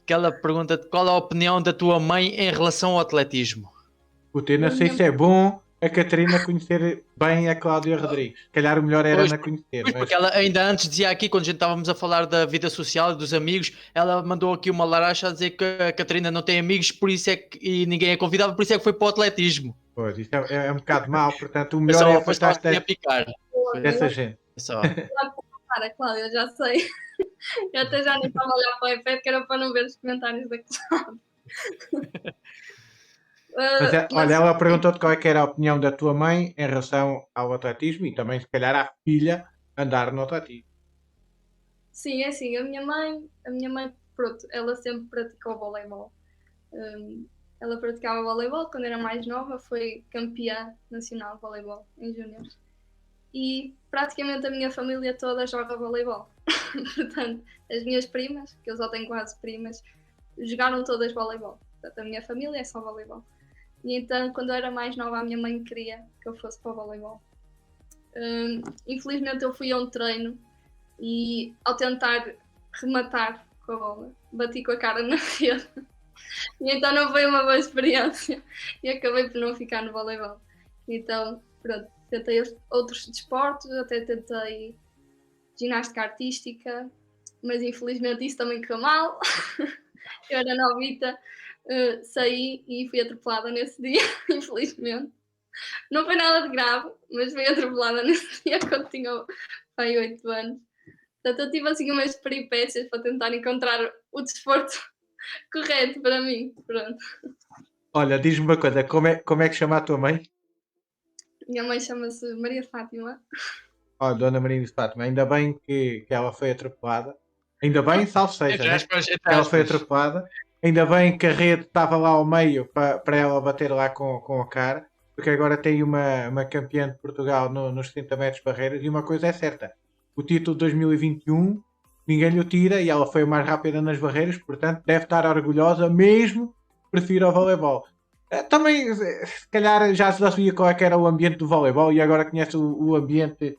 Que ela pergunta qual a opinião da tua mãe em relação ao atletismo. Puta, eu não Da sei minha se é bom a Catarina conhecer bem a Cláudia Rodrigues. Se calhar o melhor era Pois, não conhecer, pois, porque mas ela ainda antes dizia aqui, quando a gente estávamos a falar da vida social e dos amigos, ela mandou aqui uma laracha a dizer que a Catarina não tem amigos, por isso é que e ninguém é convidado, por isso é que foi para o atletismo. pois, isso é um bocado mau, portanto o Foi melhor é só, foi só afastar-te assim a picar. Foi eu dessa gente. só. para, Cláudia, eu já sei. Eu até já nem estava a olhar para o iPad, que era para não ver os comentários da Cláudia. Mas olha, Mas ela perguntou-te qual é que era a opinião da tua mãe em relação ao atletismo e também se calhar à filha andar no atletismo. sim, é assim, a minha mãe, pronto, ela sempre praticou voleibol. Um, ela praticava voleibol quando era mais nova, foi campeã nacional de voleibol em júniores. E praticamente a minha família toda joga voleibol. Portanto, as minhas primas, que eu só tenho quase primas, jogaram todas voleibol. Portanto, a minha família é só voleibol. E então, quando eu era mais nova, a minha mãe queria que eu fosse para o voleibol. Infelizmente, eu fui a um treino e, ao tentar rematar com a bola, bati com a cara na rede. E então não foi uma boa experiência e acabei por não ficar no voleibol. Então, pronto, tentei outros desportos, até tentei ginástica artística, mas infelizmente isso também correu mal. Eu era novita, saí e fui atropelada nesse dia, infelizmente. Não foi nada de grave, mas fui atropelada nesse dia quando tinha pai 8 anos. Portanto, eu tive assim umas peripécias para tentar encontrar o desporto correto para mim. Pronto. Olha, diz-me uma coisa, como é que chama a tua mãe? Minha mãe chama-se Maria Fátima. Ó, Dona Maria de Fátima, ainda bem que ela foi atropelada. Ainda bem, salve seja, Entre né? aspas, Que entre ela foi aspas. atropelada. Ainda bem que a rede estava lá ao meio para ela bater lá com a cara. Porque agora tem uma campeã de Portugal nos 70 metros barreiras. E uma coisa é certa: o título de 2021 ninguém lhe o tira e ela foi a mais rápida nas barreiras. Portanto, deve estar orgulhosa, mesmo prefiro ao voleibol. Também, se calhar, já se sabia qual é que era o ambiente do voleibol e agora conhece o ambiente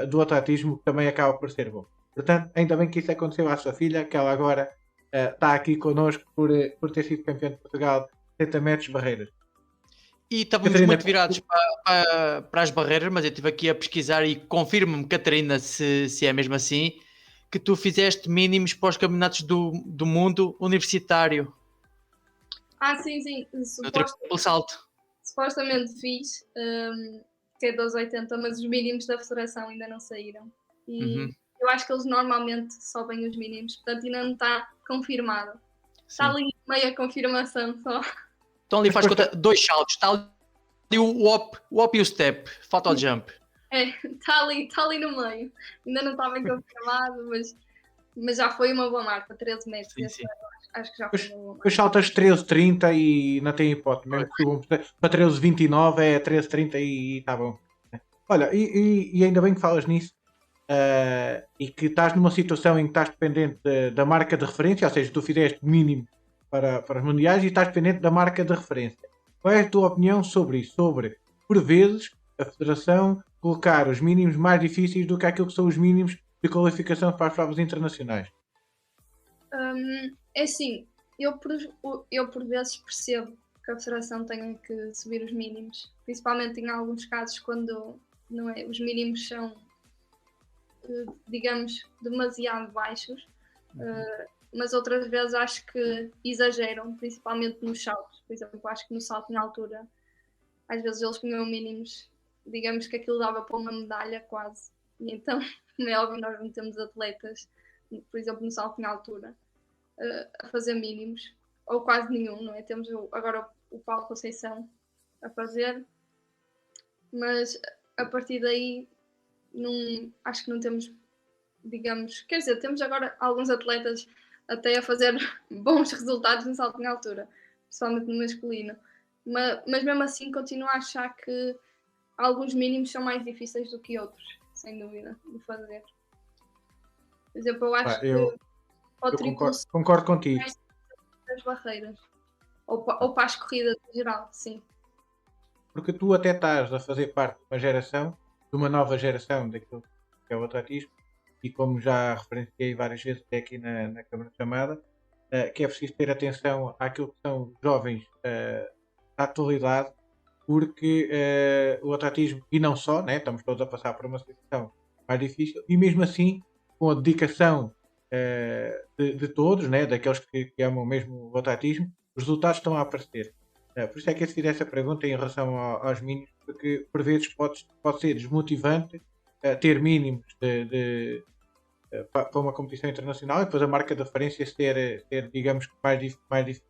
do atletismo, que também acaba por ser bom. Portanto, ainda bem que isso aconteceu à sua filha, que ela agora está aqui connosco por ter sido campeã de Portugal de 70 metros barreiras. E estávamos Catarina, muito virados para as barreiras, mas eu estive aqui a pesquisar e confirma-me, Catarina, se é mesmo assim, que tu fizeste mínimos para os campeonatos do mundo universitário, Sim, sim. no triplo salto. Supostamente fiz, que é 2,80, mas os mínimos da federação ainda não saíram. E eu acho que eles normalmente sobem os mínimos, portanto ainda não está confirmado. Está Sim. ali meia confirmação só. Então ali faz conta, 2 saltos, está ali o hop e o step, falta o jump. Está ali no meio. Ainda não está bem confirmado, mas já foi uma boa marca, 13 metros. Sim. Acho que já foi uma boa marca. Depois saltas 13,30 e não tem hipótese. Mesmo que subam para 13,29 é 13,30 e está bom. Olha, e ainda bem que falas nisso. E que estás numa situação em que estás dependente da marca de referência, ou seja, tu fizeste mínimo para os mundiais e estás dependente da marca de referência. Qual é a tua opinião sobre isso? Sobre, por vezes, a Federação colocar os mínimos mais difíceis do que aquilo que são os mínimos de qualificação para as provas internacionais? É assim, eu por vezes percebo que a Federação tenha que subir os mínimos, principalmente em alguns casos quando não é, os mínimos são, digamos, demasiado baixos, mas outras vezes acho que exageram, principalmente nos saltos. Por exemplo, acho que no salto em altura, às vezes eles punham mínimos, digamos que aquilo dava para uma medalha quase, e então, como é óbvio, nós não temos atletas, por exemplo, no salto em altura, a fazer mínimos, ou quase nenhum, não é? Temos agora o Paulo Conceição a fazer, mas a partir daí acho que não temos, digamos, quer dizer, temos agora alguns atletas até a fazer bons resultados no salto em altura, principalmente no masculino, mas mesmo assim continuo a achar que alguns mínimos são mais difíceis do que outros, sem dúvida, de fazer. Por exemplo, eu acho que o triplo concordo contigo. das barreiras, ou para as corridas em geral, sim. Porque tu até estás a fazer parte de uma geração, de uma nova geração daquilo que é o atletismo, e como já referenciei várias vezes até aqui na Câmara de Chamada, que é preciso ter atenção àquilo que são os jovens da atualidade, porque o atletismo, e não só, né, estamos todos a passar por uma situação mais difícil, e mesmo assim, com a dedicação de todos, né, daqueles que amam mesmo o atletismo, os resultados estão a aparecer. Por isso é que eu te fiz essa pergunta em relação aos mínimos, porque por vezes pode ser desmotivante ter mínimos para uma competição internacional e depois a marca de referência ser digamos, mais difícil.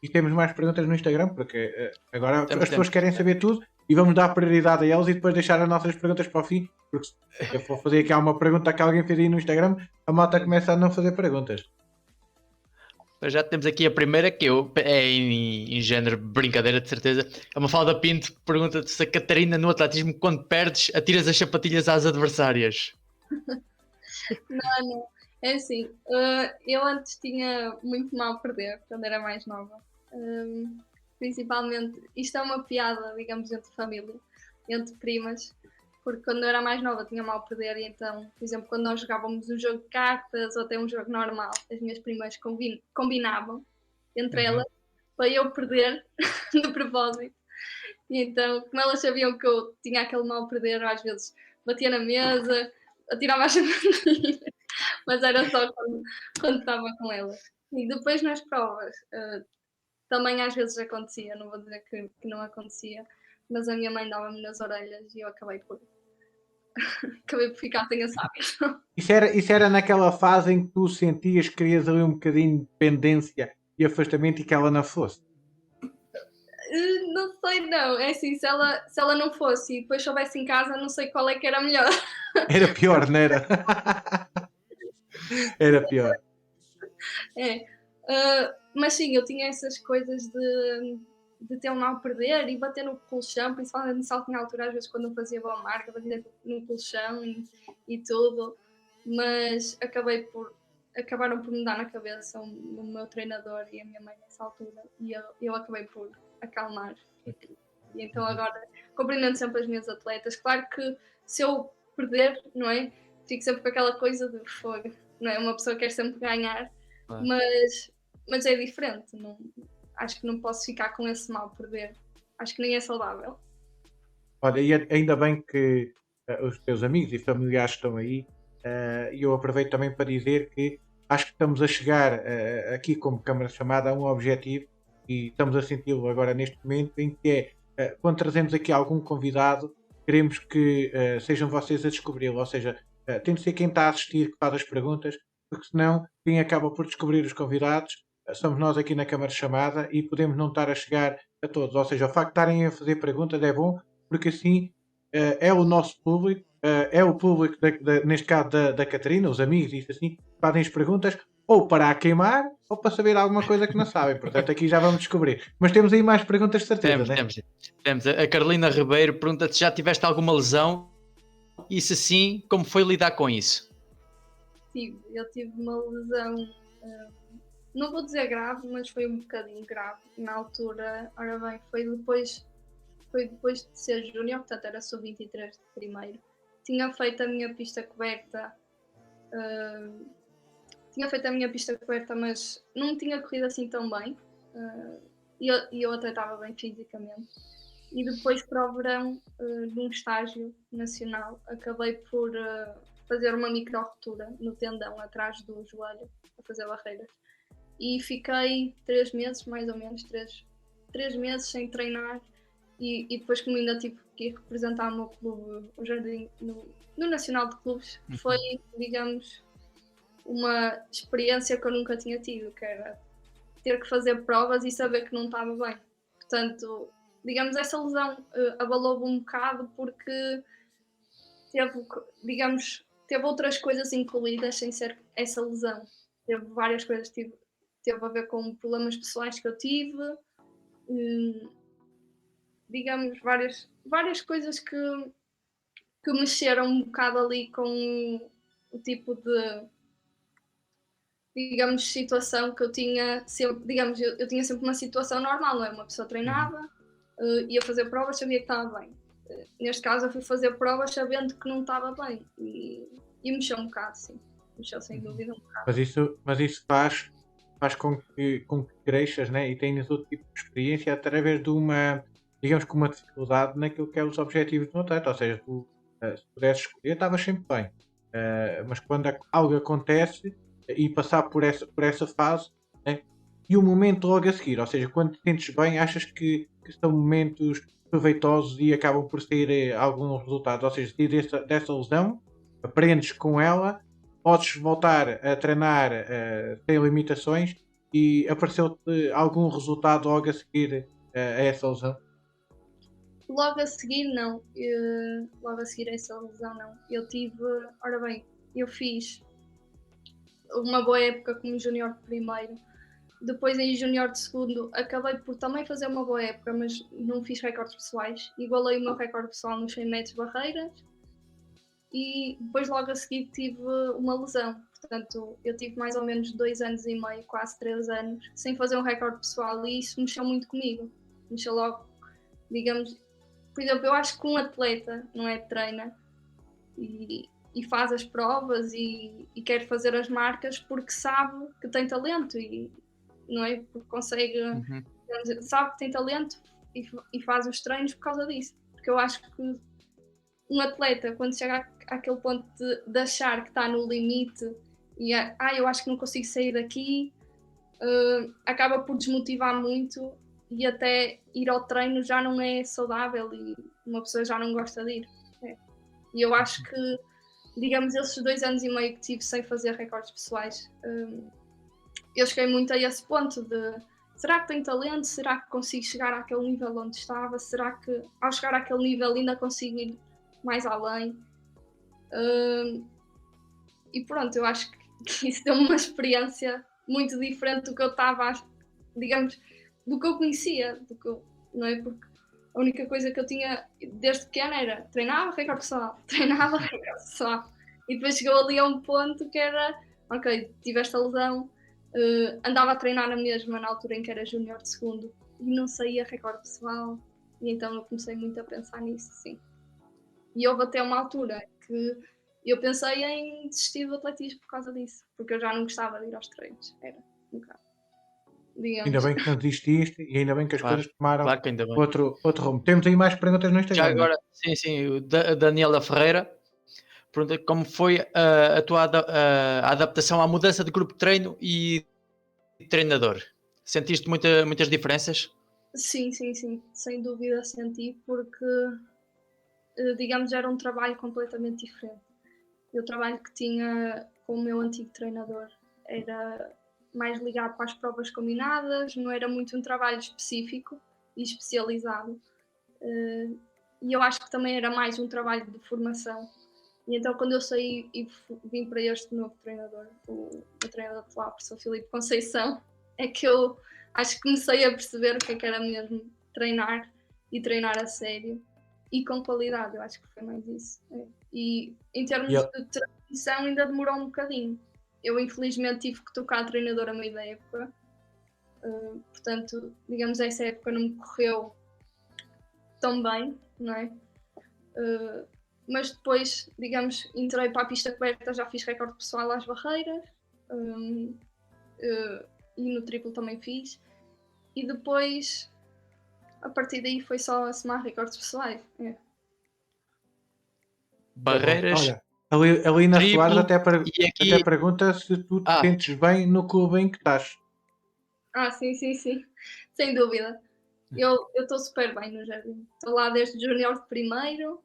E temos mais perguntas no Instagram, porque agora as pessoas querem saber tudo e vamos dar prioridade a elas e depois deixar as nossas perguntas para o fim, porque se eu for fazer aqui uma pergunta que alguém fez aí no Instagram, a malta começa a não fazer perguntas. Já temos aqui a primeira, que é em género brincadeira, de certeza. É uma Mafalda Pinto que pergunta-te se a Catarina no atletismo, quando perdes, atiras as sapatilhas às adversárias. Não. É assim, eu antes tinha muito mal a perder, quando era mais nova. Principalmente, isto é uma piada, digamos, entre família, entre primas, porque quando eu era mais nova tinha mal a perder e então, por exemplo, quando nós jogávamos um jogo de cartas ou até um jogo normal, as minhas primas combinavam entre elas para eu perder de propósito. E então, como elas sabiam que eu tinha aquele mal perder, às vezes batia na mesa, atirava as sapatilhas, mas era só quando estava com elas. E depois nas provas, também às vezes acontecia, não vou dizer que não acontecia, mas a minha mãe dava-me nas orelhas e eu acabei por ficar sem a sábio. Isso era naquela fase em que tu sentias que querias ali um bocadinho de dependência e afastamento e que ela não fosse. Não sei não, é assim, se ela não fosse e depois soubesse em casa, não sei qual é que era melhor. Era pior, não era? Era pior. É, mas sim, eu tinha essas coisas de ter um mal perder e bater no colchão, principalmente no salto em altura, às vezes quando eu fazia boa marca, bater no colchão e tudo, mas acabaram por me dar na cabeça o meu treinador e a minha mãe nessa altura e eu acabei por acalmar. E então agora cumprimento sempre as minhas atletas. Claro que se eu perder, não é? Fico sempre com aquela coisa de fogo, não é? Uma pessoa quer sempre ganhar, Claro. mas é diferente. Acho que não posso ficar com esse mal perder. Acho que nem é saudável. Olha, e ainda bem que os teus amigos e familiares estão aí, e eu aproveito também para dizer que acho que estamos a chegar aqui como Câmara de Chamada a um objetivo e estamos a senti-lo agora neste momento em que quando trazemos aqui algum convidado, queremos que sejam vocês a descobri-lo, ou seja, tem de ser quem está a assistir que faz as perguntas, porque senão quem acaba por descobrir os convidados somos nós aqui na Câmara de Chamada e podemos não estar a chegar a todos, ou seja, o facto de estarem a fazer perguntas é bom porque assim é o nosso público, é o público, neste caso da Catarina, os amigos, isso assim, fazem as perguntas ou para a queimar ou para saber alguma coisa que não sabem. Portanto, aqui já vamos descobrir. Mas temos aí mais perguntas de certeza, Temos, né? temos. A Carolina Ribeiro pergunta se já tiveste alguma lesão e se sim, como foi lidar com isso? Eu tive uma lesão, não vou dizer grave, mas foi um bocadinho grave. Na altura, ora bem, foi depois de ser júnior, portanto era sub-23 de primeiro. Tinha feito a minha pista coberta, mas não tinha corrido assim tão bem. E eu até estava bem fisicamente. E depois para o verão, num estágio nacional, acabei por fazer uma micro-rotura no tendão atrás do joelho, a fazer barreiras. E fiquei 3 meses, mais ou menos, 3 meses sem treinar. E depois, como ainda tive que representar o meu clube, o Jardim, no Nacional de Clubes, foi, digamos, uma experiência que eu nunca tinha tido, que era ter que fazer provas e saber que não estava bem. Portanto, digamos, essa lesão abalou-me um bocado porque teve outras coisas incluídas sem ser essa lesão. Teve várias coisas, teve a ver com problemas pessoais que eu tive, digamos, várias coisas que mexeram um bocado ali com o tipo de, digamos, situação que eu tinha sempre, digamos, eu tinha sempre uma situação normal, não é? Uma pessoa treinava, ia fazer provas, sabia que estava bem. Neste caso eu fui fazer provas sabendo que não estava bem e mexeu um bocado, sim. Mexeu sem dúvida um bocado. Mas isso faz com que cresças, né? E tenhas outro tipo de experiência através de uma, digamos que uma dificuldade naquilo que é os objetivos do atleta. Ou seja, tu, se pudesses escolher, estavas sempre bem. Mas quando algo acontece e passar por essa fase, né? E o momento logo a seguir, ou seja, quando te sentes bem, achas que são momentos proveitosos e acabam por sair alguns resultados. Ou seja, se dessa lesão, aprendes com ela, podes voltar a treinar sem limitações e apareceu-te algum resultado logo a seguir a essa lesão? Logo a seguir, não. Logo a seguir a essa lesão, não. Ora bem, eu fiz uma boa época como júnior de primeiro. Depois em júnior de segundo acabei por também fazer uma boa época, mas não fiz recordes pessoais. Igualei o meu recorde pessoal nos 100 metros barreiras e depois logo a seguir tive uma lesão. Portanto, eu tive mais ou menos 2 anos e meio, quase 3 anos, sem fazer um recorde pessoal e isso mexeu muito comigo. Mexeu logo, digamos, por exemplo, eu acho que um atleta, não é, treina e faz as provas e quer fazer as marcas porque sabe que tem talento e não é? Porque consegue, sabe que tem talento e faz os treinos por causa disso. Porque eu acho que um atleta, quando chega àquele ponto de achar que está no limite e eu acho que não consigo sair daqui, acaba por desmotivar muito e até ir ao treino já não é saudável e uma pessoa já não gosta de ir. E eu acho que, digamos, esses 2 anos e meio que tive sem fazer recordes pessoais, eu cheguei muito a esse ponto de será que tenho talento? Será que consigo chegar àquele nível onde estava? Será que ao chegar àquele nível ainda consigo ir mais além? E pronto, eu acho que isso deu-me uma experiência muito diferente do que eu estava, digamos, do que eu conhecia, não é? Porque a única coisa que eu tinha desde pequena era treinava recorde pessoal, treinava recorde pessoal. E depois chegou ali a um ponto que era, ok, tive esta lesão, andava a treinar na mesma na altura em que era júnior de segundo e não saía recorde pessoal. E então eu comecei muito a pensar nisso, sim. E houve até uma altura que eu pensei em desistir do atletismo por causa disso, porque eu já não gostava de ir aos treinos. Era um bocado, Ainda digamos. bem que não desististe e ainda bem que as Claro, coisas tomaram claro que ainda bem. outro rumo. Temos aí mais perguntas no Já Instagram, não é? agora, sim, a Daniela Ferreira pergunta como foi a tua a adaptação à mudança de grupo de treino e treinador. Sentiste muitas diferenças? Sim, sem dúvida senti, porque, digamos, era um trabalho completamente diferente. O trabalho que tinha com o meu antigo treinador era mais ligado para as provas combinadas, não era muito um trabalho específico e especializado. E eu acho que também era mais um trabalho de formação. E então, quando eu saí e vim para este novo treinador, o treinador atual, o professor Filipe Conceição, é que eu acho que comecei a perceber o que é que era mesmo treinar e treinar a sério e com qualidade. Eu acho que foi mais isso. E em termos E ele- de transição, ainda demorou um bocadinho. Eu, infelizmente, tive que trocar de treinador a meio da época. Portanto, digamos, essa época não me correu tão bem, não é? Mas depois, digamos, entrei para a pista coberta, já fiz recorde pessoal às barreiras e no triplo também fiz. E depois, a partir daí, foi só a somar recordes pessoais. é bom. Barreiras, Olha, ali na Soares triplo e até aqui. pergunta se tu te Ah, sentes bem no clube em que estás. Sim, sem dúvida. Eu estou super bem no jardim. Estou lá desde júnior de primeiro,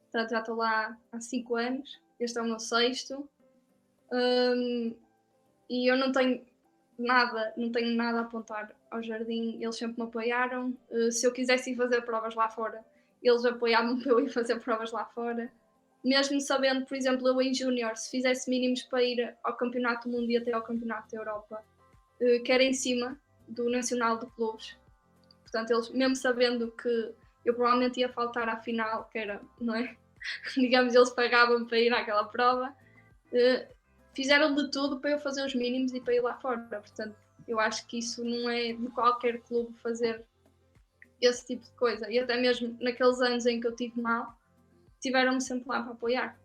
portanto já estou lá há 5 anos. Este é o meu 6º. E eu não tenho nada a apontar ao jardim. Eles sempre me apoiaram. Se eu quisesse ir fazer provas lá fora, eles apoiavam para eu ir fazer provas lá fora. Mesmo sabendo, por exemplo, eu em júnior, se fizesse mínimos para ir ao Campeonato do Mundo e até ao Campeonato da Europa, que era em cima do Nacional de Clubes. Portanto, eles, mesmo sabendo que eu provavelmente ia faltar à final, que era, não é? Digamos, eles pagavam para ir àquela prova, fizeram de tudo para eu fazer os mínimos e para ir lá fora. Portanto, eu acho que isso não é de qualquer clube fazer esse tipo de coisa. E até mesmo naqueles anos em que eu tive mal, tiveram-me sempre lá para apoiar.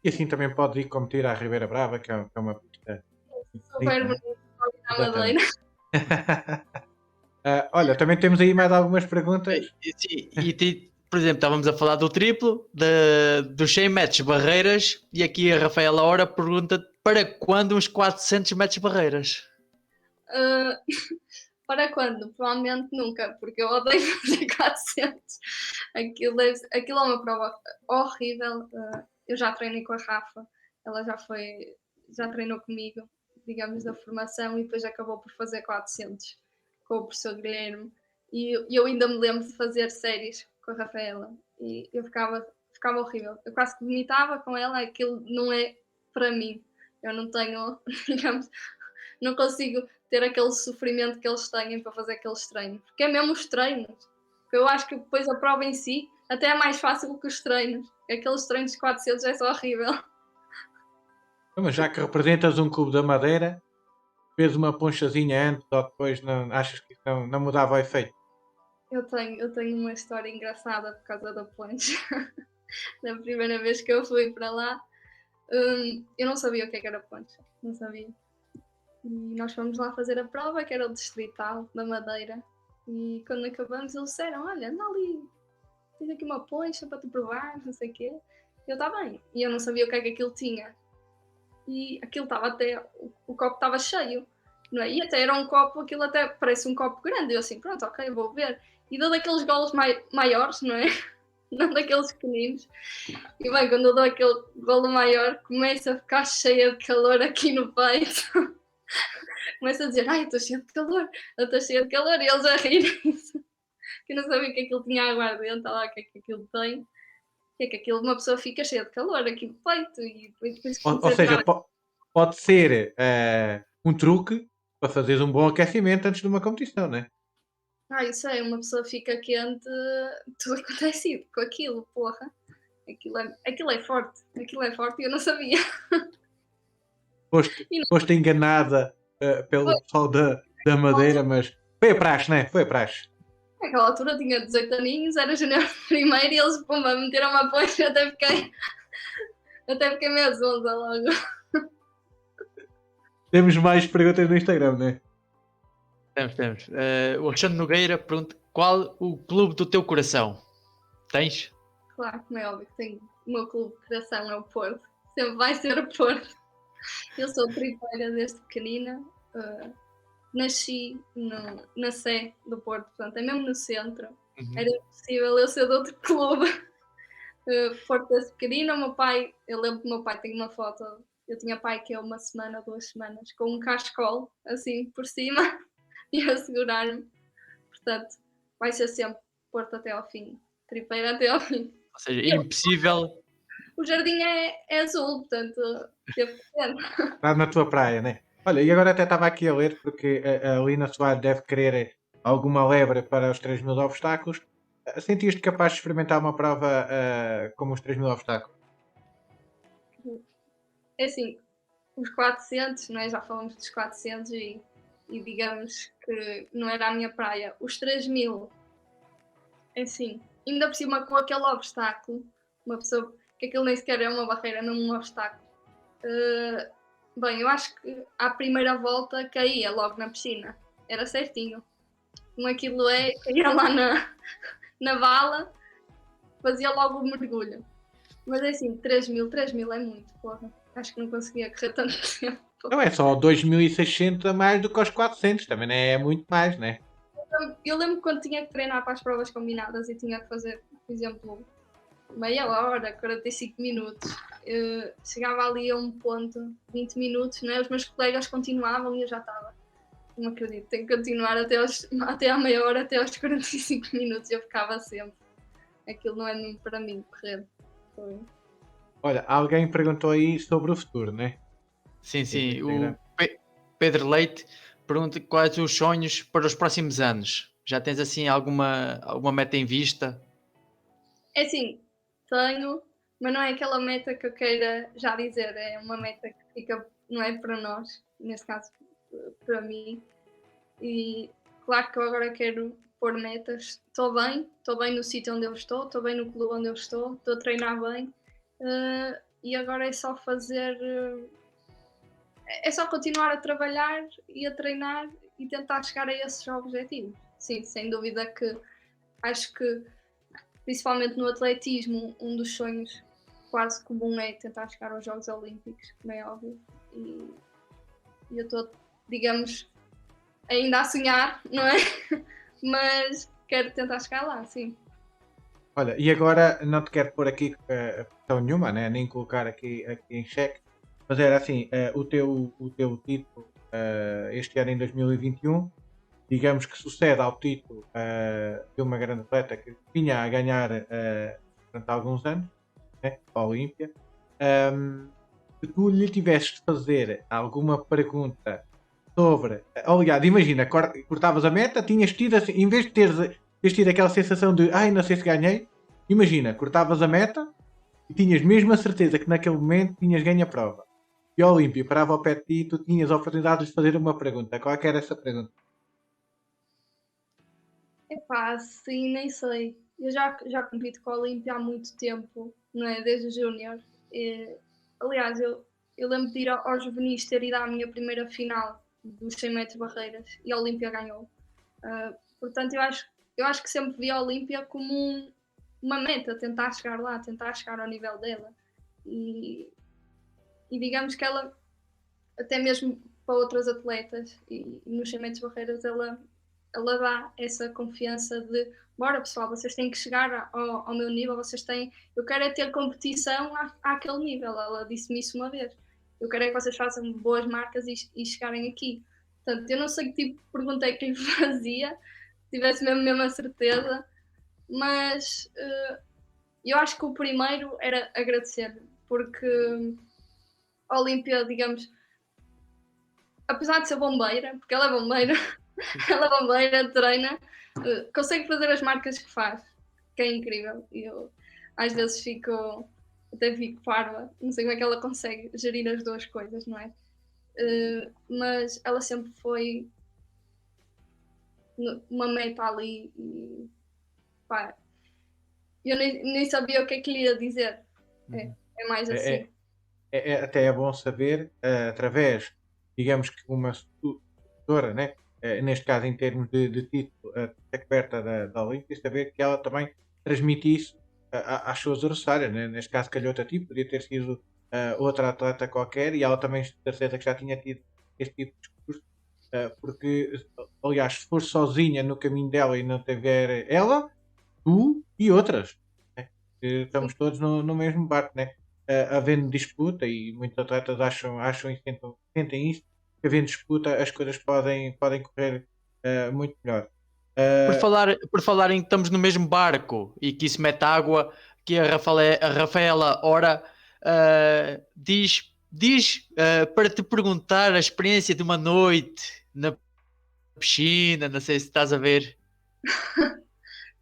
E assim também podes ir competir à Ribeira Brava, que é uma pista Super bonita, não é? bonito ali na Exatamente. Madeira. Olha, também temos aí mais algumas perguntas. sim, por exemplo, estávamos a falar do triplo, dos 100 metros barreiras, e aqui a Rafaela Hora pergunta para quando uns 400 metros barreiras? Para quando? Provavelmente nunca, porque eu odeio fazer 400. Aquilo é uma prova horrível. Eu já treinei com a Rafa, ela já treinou comigo, digamos, da formação, e depois acabou por fazer 400 com o professor Guilherme. E eu ainda me lembro de fazer séries com a Rafaela, e eu ficava horrível. Eu quase que vomitava com ela, aquilo não é para mim. Eu não tenho, digamos, não consigo ter aquele sofrimento que eles têm para fazer aqueles treinos. Porque é mesmo os treinos. Porque eu acho que depois a prova em si até é mais fácil que os treinos. Aqueles treinos de 400 é só horrível. Mas já que representas um clube da Madeira, fez uma ponchazinha antes ou depois, não, achas que isso não mudava o efeito? Eu tenho uma história engraçada por causa da plancha. Da primeira vez que eu fui para lá, eu não sabia o que era plancha. Não sabia. E nós fomos lá fazer a prova, que era o distrital da Madeira. E quando acabamos, eles disseram: Olha, anda ali, tens aqui uma poncha para tu provar, não sei o quê. Eu, está bem. E eu não sabia o que é que aquilo tinha. E aquilo estava até. O copo estava cheio, não é? E até era um copo, aquilo até parece um copo grande. Eu assim, pronto, ok, vou ver. E dou daqueles golos maiores, não é? Não daqueles pequeninos. E bem, quando eu dou aquele golo maior, começa a ficar cheia de calor aqui no peito. Começa a dizer, ai, estou cheia de calor, eu estou cheia de calor. E eles a rirem-se. Que eu não sabia que aquilo tinha aguardente, olha lá o que é que aquilo tem. Que é que aquilo, uma pessoa fica cheia de calor aqui no peito. E depois Ou comecei a seja, tirar. pode ser um truque para fazeres um bom aquecimento antes de uma competição, né? Eu sei, uma pessoa fica quente, tudo acontece com aquilo, porra. Aquilo é forte e eu não sabia. Foste, E não, foste enganada pelo pessoal da Madeira, mas foi a praxe, né? Foi a praxe. naquela altura tinha 18 aninhos, era janeiro primeiro e eles, pumba, meteram uma poncha, até fiquei meio zonza logo. Temos mais perguntas no Instagram, né? Temos. O Alexandre Nogueira pergunta qual o clube do teu coração? Tens? Claro, como é óbvio que tenho o meu clube de coração é o Porto. Sempre vai ser o Porto. Eu sou tripeira desde pequenina. Nasci na Sé do Porto, portanto, é mesmo no centro. Era impossível eu ser de outro clube. Porto desde pequenina, o meu pai, eu lembro que o meu pai tem uma foto, eu tinha pai que é 1 semana, 2 semanas, com um cascol, assim, por cima, e a segurar-me. Portanto, vai ser sempre Porto até ao fim, tripeira até ao fim. Ou seja, E impossível. o jardim é azul, portanto, teve que ser. Está na tua praia, né? Olha, e agora até estava aqui a ler, porque a Lina Soares deve querer alguma lebre para os 3.000 obstáculos. Sentiste capaz de experimentar uma prova como os 3.000 obstáculos? É assim, os 400, não é? Já falamos dos 400 e digamos que não era a minha praia. Os 3.000, é assim, ainda por cima com aquele obstáculo, uma pessoa, que aquilo nem sequer é uma barreira, não um obstáculo. Bem, eu acho que à primeira volta caía logo na piscina, era certinho. Como aquilo é, caía lá na vala, fazia logo o mergulho. Mas é assim, 3.000 é muito, porra. Acho que não conseguia correr tanto tempo. Não é só 2.600 a mais do que os 400, também não é muito mais, né? Eu lembro quando tinha que treinar para as provas combinadas e tinha que fazer, por exemplo, meia hora, 45 minutos. Eu chegava ali a um ponto, 20 minutos, né? Os meus colegas continuavam e eu já estava. Não acredito, tenho que continuar até à meia hora, até aos 45 minutos. Eu ficava sempre. Aquilo não é mesmo para mim correr. Foi. Olha, alguém perguntou aí sobre o futuro, né? Sim. Instagram. O Pedro Leite pergunta quais os sonhos para os próximos anos. Já tens assim alguma meta em vista? É assim, tenho, mas não é aquela meta que eu queira já dizer, é uma meta que fica, não é para nós, neste caso para mim. E claro que eu agora quero pôr metas. Estou bem no sítio onde eu estou bem no clube onde eu estou a treinar bem. E agora é só fazer. É só continuar a trabalhar e a treinar e tentar chegar a esses objetivos. Sim, sem dúvida que acho que, principalmente no atletismo, um dos sonhos quase comum é tentar chegar aos Jogos Olímpicos, como é óbvio. E eu estou, digamos, ainda a sonhar, não é? Mas quero tentar chegar lá, sim. Olha, e agora não te quero pôr aqui pressão nenhuma, né? Nem colocar aqui em xeque, mas era assim, o teu título este ano em 2021, digamos que sucede ao título de uma grande atleta que vinha a ganhar durante alguns anos, né? A Olímpia. Se tu lhe tivesses de fazer alguma pergunta sobre. Aliás, imagina, cortavas a meta, tinhas tido, assim, em vez de teres tido aquela sensação de ai, não sei se ganhei, imagina, cortavas a meta e tinhas mesmo a certeza que naquele momento tinhas ganho a prova. E a Olímpia parava ao pé de ti e tu tinhas a oportunidade de fazer uma pergunta. Qual é que era essa pergunta? Epá, sim, nem sei. Eu já compito com a Olímpia há muito tempo, não é? Desde o Júnior. Aliás, eu lembro de ir aos juvenis ter ido à minha primeira final dos 100 metros barreiras e a Olímpia ganhou. Portanto, eu acho que sempre vi a Olímpia como uma meta, tentar chegar lá, tentar chegar ao nível dela. E digamos que ela, até mesmo para outras atletas e nos 100 metros barreiras, ela dá essa confiança de bora pessoal, vocês têm que chegar ao meu nível, eu quero é ter competição àquele nível. Ela disse-me isso uma vez. Eu quero é que vocês façam boas marcas e chegarem aqui. Portanto, eu não sei que tipo de pergunta é que lhe fazia, tivesse mesmo a certeza, mas eu acho que o primeiro era agradecer, porque a Olímpia, digamos, apesar de ser bombeira, porque ela é bombeira, ela é bombeira, treina, consegue fazer as marcas que faz, que é incrível. E eu às vezes até fico parva, não sei como é que ela consegue gerir as duas coisas, não é? Mas ela sempre foi uma meta ali e pá, eu nem sabia o que é que lhe ia dizer. É mais assim. Até é bom saber, através, digamos que uma tutora, né? Neste caso em termos de título, a coberta da Olímpia, saber que ela também transmite isso às suas adversárias, né? Neste caso calhou-te a ti, podia ter sido outra atleta qualquer e ela também certeza que já tinha tido este tipo de discurso, porque aliás, se for sozinha no caminho dela e não tiver ela, tu e outras, né? Estamos todos no mesmo barco, né? Havendo disputa, e muitos atletas acham e sentem isto, que havendo disputa as coisas podem correr muito melhor. Por falar em que estamos no mesmo barco e que isso mete água, que a Rafaela Ora diz para te perguntar a experiência de uma noite na piscina, não sei se estás a ver.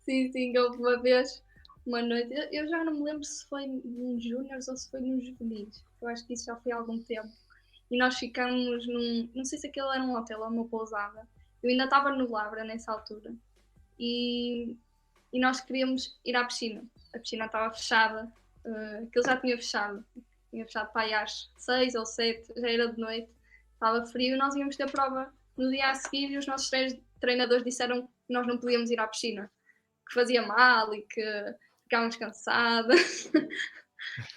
Sim, houve uma vez, uma noite, eu já não me lembro se foi nos júniores ou se foi nos juvenis, eu acho que isso já foi há algum tempo. E nós ficamos não sei se aquele era um hotel ou uma pousada, eu ainda estava no Labra nessa altura, e nós queríamos ir à piscina. A piscina estava fechada, aquilo já tinha fechado para aí às 6 ou 7, já era de noite, estava frio e nós íamos ter prova no dia a seguir e os nossos treinadores disseram que nós não podíamos ir à piscina, que fazia mal e que ficávamos cansadas.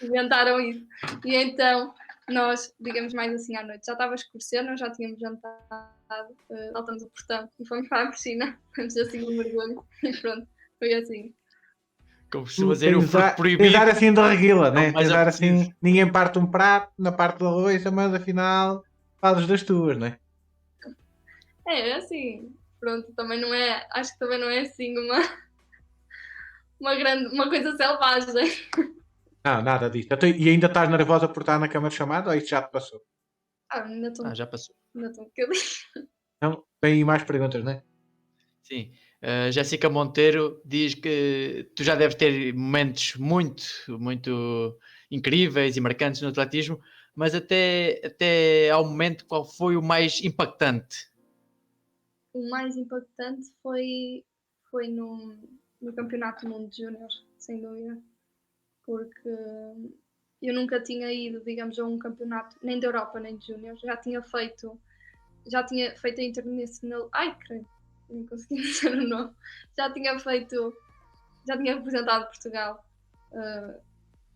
Inventaram isso. E então nós, digamos mais assim à noite, já estava a escurecer, nós já tínhamos jantado, saltamos o portão e fomos para a piscina, fomos assim um mergulho e pronto, foi assim. Como se Tu fazer o fruto tens proibido. ar assim de reguila, né? Mais Tens ar apetecido. assim, ninguém parte um prato na parte da louça, mas afinal fazes das tuas, né? É assim, pronto, também não é, acho que também não é assim uma coisa selvagem. Não, nada disso. Então, e ainda estás nervosa por estar na cama de chamada ou isto já te passou? Ainda estou Já passou. um bocadinho. Não, vem aí mais perguntas, né? Sim. Jéssica Monteiro diz que tu já deves ter momentos muito, muito incríveis e marcantes no atletismo, mas até ao momento, qual foi o mais impactante? O mais impactante foi no Campeonato do Mundo de Júnior, sem dúvida, porque eu nunca tinha ido, digamos, a um campeonato, nem da Europa, nem de Júnior, já tinha feito a Internacional, ai creio, não consegui dizer o nome, já tinha representado Portugal,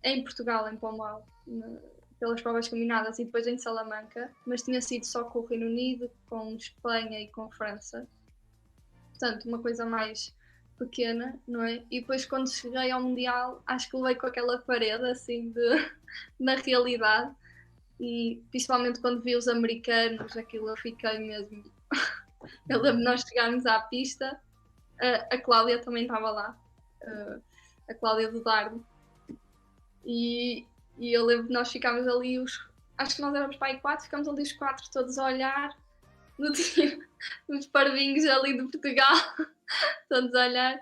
em Portugal, em Pombal, pelas provas combinadas e depois em Salamanca, mas tinha sido só com o Reino Unido, com Espanha e com França. Portanto, uma coisa mais pequena, não é? E depois quando cheguei ao Mundial, acho que levei com aquela parede assim na realidade, e principalmente quando vi os americanos, aquilo eu fiquei mesmo. Eu lembro de nós chegarmos à pista, a Cláudia também estava lá, a Cláudia do Dardo, e eu lembro de nós ficámos ali, acho que nós éramos para aí 4, ficámos ali os 4 todos a olhar, nos parvinhos ali de Portugal, todos a olhar,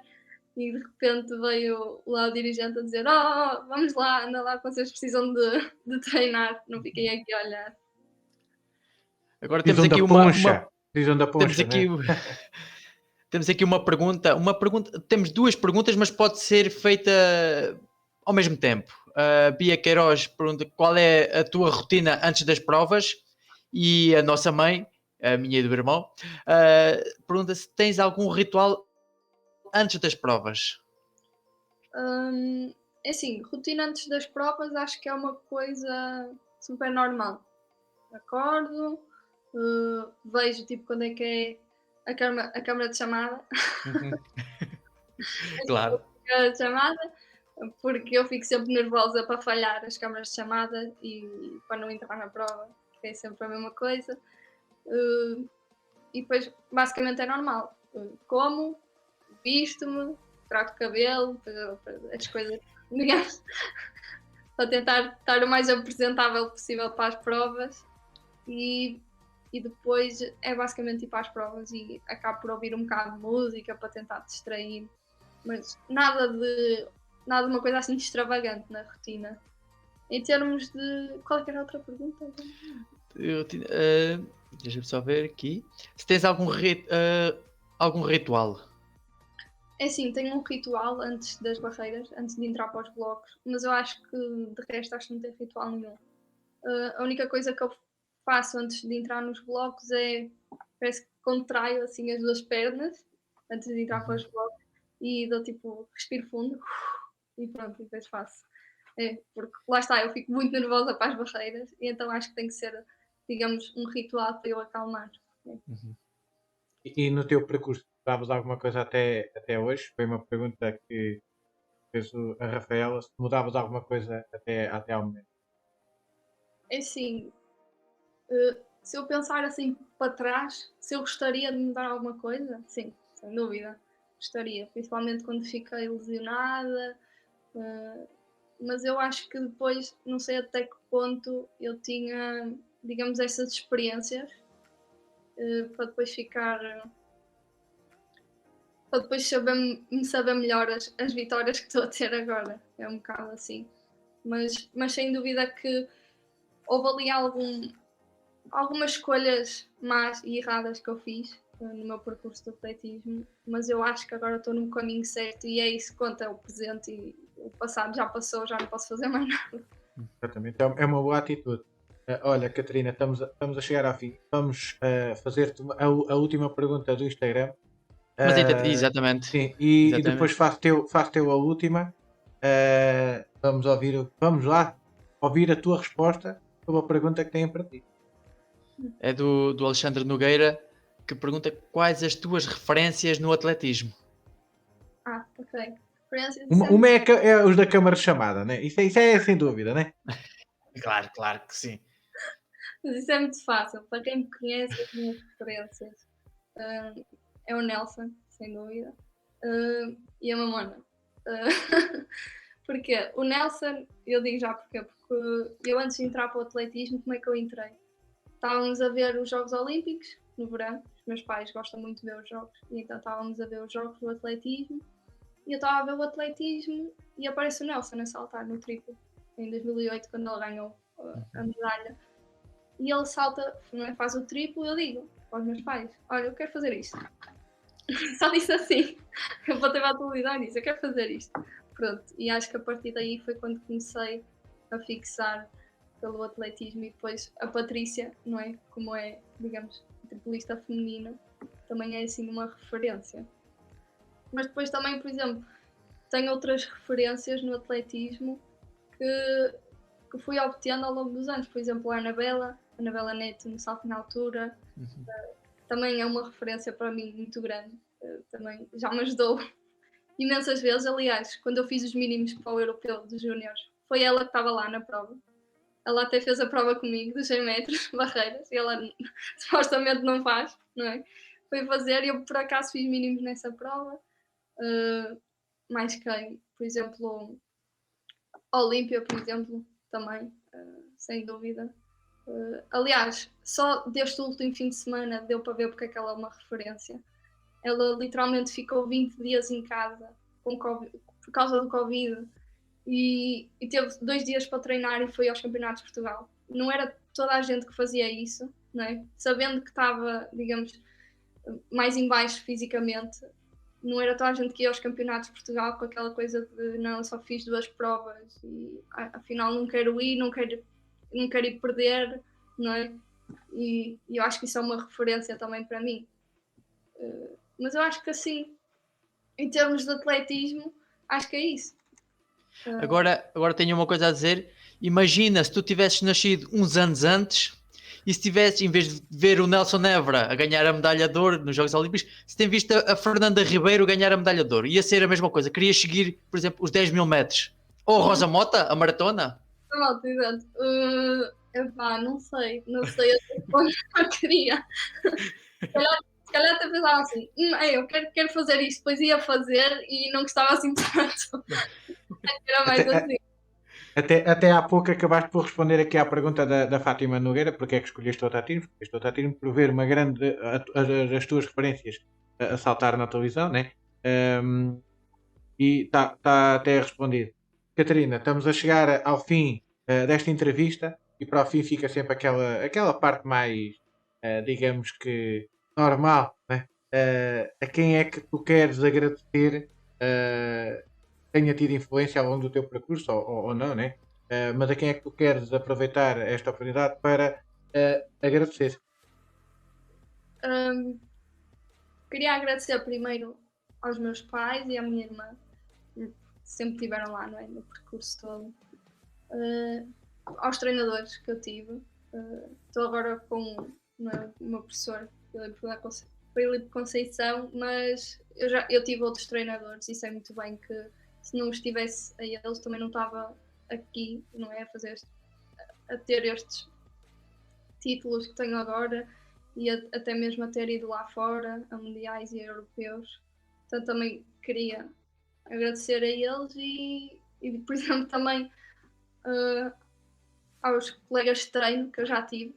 e de repente veio lá o dirigente a dizer: vamos lá, anda lá, vocês precisam de treinar, não fiquem aqui a olhar. Agora Precisam da poncha. Precisam da temos poncha, aqui, né? temos aqui uma pergunta. Temos duas perguntas, mas pode ser feita ao mesmo tempo. A Bia Queiroz pergunta qual é a tua rotina antes das provas, e a nossa mãe a minha e do meu irmão. Pergunta se tens algum ritual antes das provas. É assim, rotina antes das provas acho que é uma coisa super normal. Acordo, vejo tipo quando é que é a câmara de chamada, Claro. a chamada, porque eu fico sempre nervosa para falhar as câmaras de chamada e para não entrar na prova, que é sempre a mesma coisa. E depois basicamente é normal. Como, visto-me, trato o cabelo, as coisas, digamos, para tentar estar o mais apresentável possível para as provas e depois é basicamente ir para as provas e acabo por ouvir um bocado de música para tentar distrair, mas nada de uma coisa assim extravagante na rotina. Em termos de. Qual é que era a outra pergunta? Deixa-me só ver aqui. Se tens algum ritual. É assim, tenho um ritual antes das barreiras, antes de entrar para os blocos, mas eu acho que de resto acho que não tem ritual nenhum. A única coisa que eu faço antes de entrar nos blocos é, parece que contraio assim as duas pernas antes de entrar para os blocos e dou tipo, respiro fundo e pronto, e depois faço. Porque lá está, eu fico muito nervosa para as barreiras e então acho que tem que ser, digamos, um ritual para eu acalmar. E no teu percurso, mudavas alguma coisa até hoje? Foi uma pergunta que fez a Rafaela. Se mudavas alguma coisa até ao momento? É assim, se eu pensar assim para trás, se eu gostaria de mudar alguma coisa, sim, sem dúvida, gostaria, principalmente quando fiquei lesionada, mas eu acho que depois, não sei até que ponto eu tinha, digamos, essas experiências para depois ficar, para depois me saber melhor as vitórias que estou a ter agora, é um bocado assim, mas sem dúvida que houve ali algumas escolhas más e erradas que eu fiz no meu percurso de atletismo, mas eu acho que agora estou no caminho certo e é isso que conta, é o presente e o passado já passou, já não posso fazer mais nada. Exatamente, é uma boa atitude. Olha, Catarina, estamos a chegar ao fim. Vamos fazer-te a última pergunta do Instagram. Mas exatamente. Sim, e depois Exatamente. faço-te a última. Vamos lá ouvir a tua resposta sobre a pergunta que têm para ti. É do Alexandre Nogueira, que pergunta quais as tuas referências no atletismo. Ok. Referências, Uma é os da câmara de chamada, né? Isso é sem dúvida, né? Claro que sim. mas isso é muito fácil. Para quem me conhece, as minhas referências é o Nelson, sem dúvida, e a Mamona. Porquê? O Nelson, eu digo já porquê, porque eu antes de entrar para o atletismo, como é que eu entrei? Estávamos a ver os Jogos Olímpicos no verão, os meus pais gostam muito de ver os jogos, e então estávamos a ver os jogos do atletismo, e eu estava a ver o atletismo e aparece o Nelson a saltar no triplo, em 2008, quando ele ganhou a medalha. E ele salta, não é, faz o triplo, e eu digo aos meus pais: olha, eu quero fazer isto. Só disse assim, eu botei para a televisão e disse: eu quero fazer isto. Pronto, e acho que a partir daí foi quando comecei a fixar pelo atletismo e depois a Patrícia, não é? Como é, digamos, triplista feminina, também é assim uma referência. Mas depois também, por exemplo, tenho outras referências no atletismo que fui obtendo ao longo dos anos. Por exemplo, a Anabela Neto no salto na altura, também é uma referência para mim muito grande. Também já me ajudou imensas vezes. Aliás, quando eu fiz os mínimos para o europeu dos júniores, foi ela que estava lá na prova. Ela até fez a prova comigo dos 100 metros, barreiras, e ela supostamente não faz, não é? Foi fazer e eu por acaso fiz mínimos nessa prova. Mais quem? Por exemplo, a Olímpia, por exemplo, também, sem dúvida. Aliás, só deste último fim de semana deu para ver porque é que ela é uma referência. Ela literalmente ficou 20 dias em casa com COVID, por causa do Covid e teve 2 dias para treinar e foi aos campeonatos de Portugal. Não era toda a gente que fazia isso, não é? Sabendo que estava, digamos, mais em baixo fisicamente, não era toda a gente que ia aos campeonatos de Portugal com aquela coisa de não, só fiz 2 provas e afinal não quero ir, não quero ir perder, não é? e eu acho que isso é uma referência também para mim. Mas eu acho que assim, em termos de atletismo, acho que é isso. Agora tenho uma coisa a dizer. Imagina se tu tivesses nascido uns anos antes e se tivesses, em vez de ver o Nelson Évora a ganhar a medalha de ouro nos Jogos Olímpicos, se tem visto a Fernanda Ribeiro ganhar a medalha de ouro, ia ser a mesma coisa. Querias seguir, por exemplo, os 10 mil metros. Ou a Rosa Mota, a maratona. Pronto, exato. Epá, não sei até quando eu queria. Se calhar até pensava assim, eu quero fazer isto, depois ia fazer e não gostava assim tanto. Era mais Até, assim. até há pouco acabaste por responder aqui à pergunta da Fátima Nogueira, porque é que escolheste o atletismo? Escolheste o atletismo por ver uma grande, as tuas referências a saltar na televisão, né? Um, e está até respondido. Catarina, estamos a chegar ao fim desta entrevista e para o fim fica sempre aquela parte mais, digamos que, normal, né? A quem é que tu queres agradecer tenha tido influência ao longo do teu percurso, ou não, né? Mas a quem é que tu queres aproveitar esta oportunidade para agradecer? Hum, Queria agradecer primeiro aos meus pais e à minha irmã, que sempre estiveram lá, não é? No percurso todo. Aos treinadores que eu tive. Estou agora com o meu professor, Filipe Conceição, mas eu tive outros treinadores e sei muito bem que se não estivesse a eles também não estava aqui, não é? A ter estes títulos que tenho agora e até mesmo a ter ido lá fora, a mundiais e a europeus. Portanto, também queria agradecer a eles e por exemplo, também aos colegas de treino que eu já tive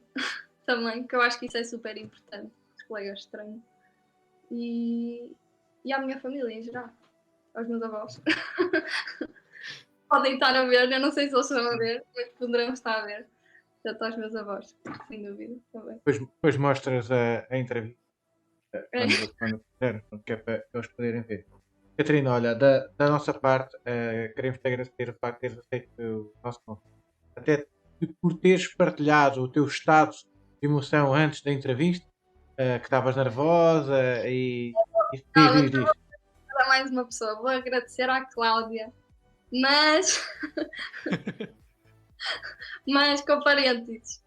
também, que eu acho que isso é super importante, os colegas de treino. E à minha família em geral, aos meus avós. Podem estar a ver, eu não sei se eles estão a ver, mas poderão estar a ver. Portanto, aos meus avós, sem dúvida, também. Depois mostras a entrevista É. quando fizer, que é para eles poderem ver. Catarina, olha, da nossa parte, queremos te agradecer o facto de teres aceito o nosso convite. Até por teres partilhado o teu estado de emoção antes da entrevista, que estavas nervosa e diz. Para mais uma pessoa, vou agradecer à Cláudia, mas com parênteses,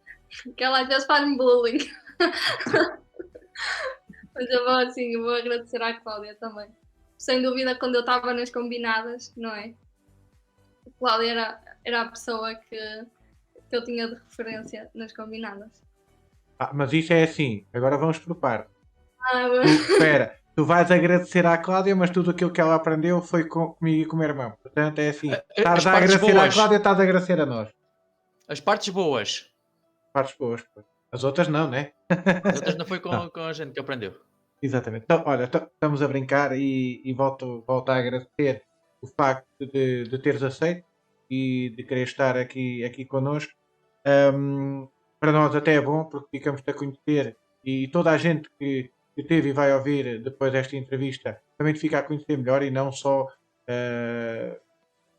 que ela às vezes faz-me bullying. Mas eu vou agradecer à Cláudia também. Sem dúvida, quando eu estava nas combinadas, não é? A Cláudia era a pessoa que eu tinha de referência nas combinadas. Mas isso é assim, agora vamos por parte. Mas Espera, tu vais agradecer à Cláudia, mas tudo aquilo que ela aprendeu foi comigo e com o meu irmão. Portanto, é assim, estás As a partes agradecer à boas. Cláudia, estás a agradecer a nós. As partes boas. Partes boas, pois. As outras não, né? As outras não foi com Não. a gente que aprendeu. Exatamente. Então, olha, estamos a brincar e volto a agradecer o facto de teres aceito e de querer estar aqui connosco. Para nós até é bom porque ficamos-te a conhecer e toda a gente que teve e vai ouvir depois desta entrevista também te fica a conhecer melhor e não só,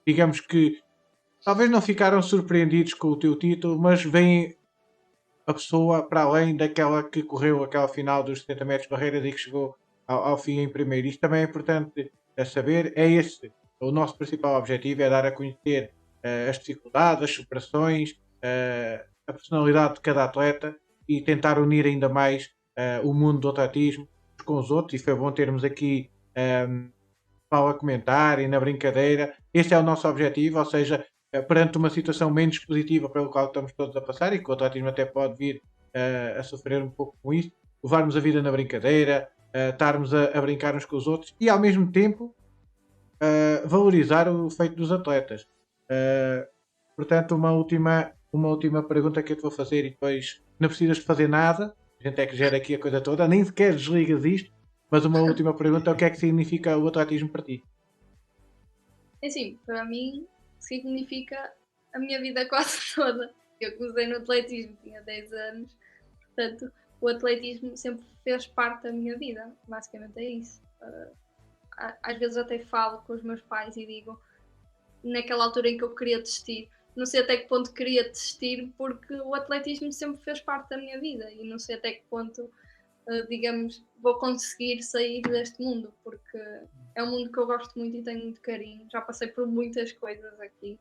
digamos que talvez não ficaram surpreendidos com o teu título, mas veem a pessoa para além daquela que correu aquela final dos 70 metros de barreiras e que chegou ao fim em primeiro. Isto também é importante a saber, é esse o nosso principal objetivo, é dar a conhecer as dificuldades, as superações, a personalidade de cada atleta e tentar unir ainda mais o mundo do atletismo com os outros, e foi bom termos aqui Paulo a comentar e na brincadeira. Este é o nosso objetivo, ou seja, perante uma situação menos positiva pelo qual estamos todos a passar e que o atletismo até pode vir a sofrer um pouco com isso, levarmos a vida na brincadeira, estarmos a brincar uns com os outros e ao mesmo tempo valorizar o feito dos atletas. Portanto, uma última pergunta que eu te vou fazer e depois não precisas de fazer nada, a gente é que gera aqui a coisa toda, nem sequer desligas isto, mas uma última pergunta, o que é que significa o atletismo para ti? assim, para mim significa a minha vida quase toda. Eu comecei no atletismo, tinha 10 anos, portanto o atletismo sempre fez parte da minha vida, basicamente é isso. Às vezes até falo com os meus pais e digo, naquela altura em que eu queria desistir, não sei até que ponto queria desistir, porque o atletismo sempre fez parte da minha vida e não sei até que ponto, digamos, vou conseguir sair deste mundo, porque é um mundo que eu gosto muito e tenho muito carinho. Já passei por muitas coisas aqui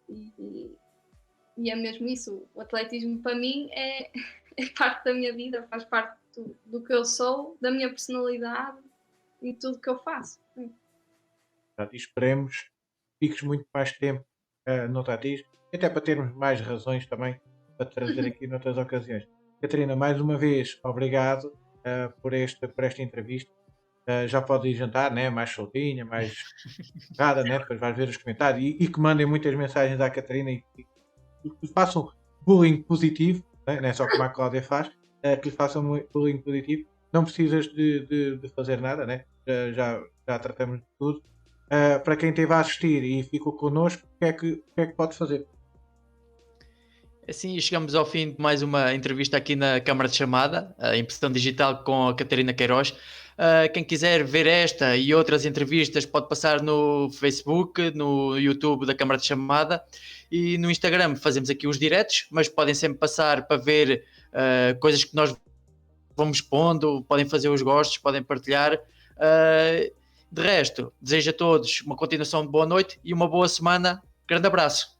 e é mesmo isso. O atletismo para mim é parte da minha vida, faz parte do que eu sou, da minha personalidade e tudo que eu faço. Portanto, e esperemos que fiques muito mais tempo no atletismo, até para termos mais razões também para te trazer aqui noutras ocasiões. Catarina, mais uma vez, obrigado por esta entrevista. Já pode ir jantar, né? Mais soltinha, mais nada, né? Depois vais ver os comentários e que mandem muitas mensagens à Catarina e que façam bullying positivo, né? Não é só como a Cláudia faz, que lhe façam bullying positivo. Não precisas de fazer nada, né? Já tratamos de tudo. Para quem esteve a assistir e ficou connosco, o que é que pode fazer? Assim, chegamos ao fim de mais uma entrevista aqui na Câmara de Chamada, a impressão digital com a Catarina Queiroz. Quem quiser ver esta e outras entrevistas pode passar no Facebook, no YouTube da Câmara de Chamada e no Instagram fazemos aqui os diretos, mas podem sempre passar para ver coisas que nós vamos pondo, podem fazer os gostos, podem partilhar. De resto, desejo a todos uma continuação de boa noite e uma boa semana. Grande abraço.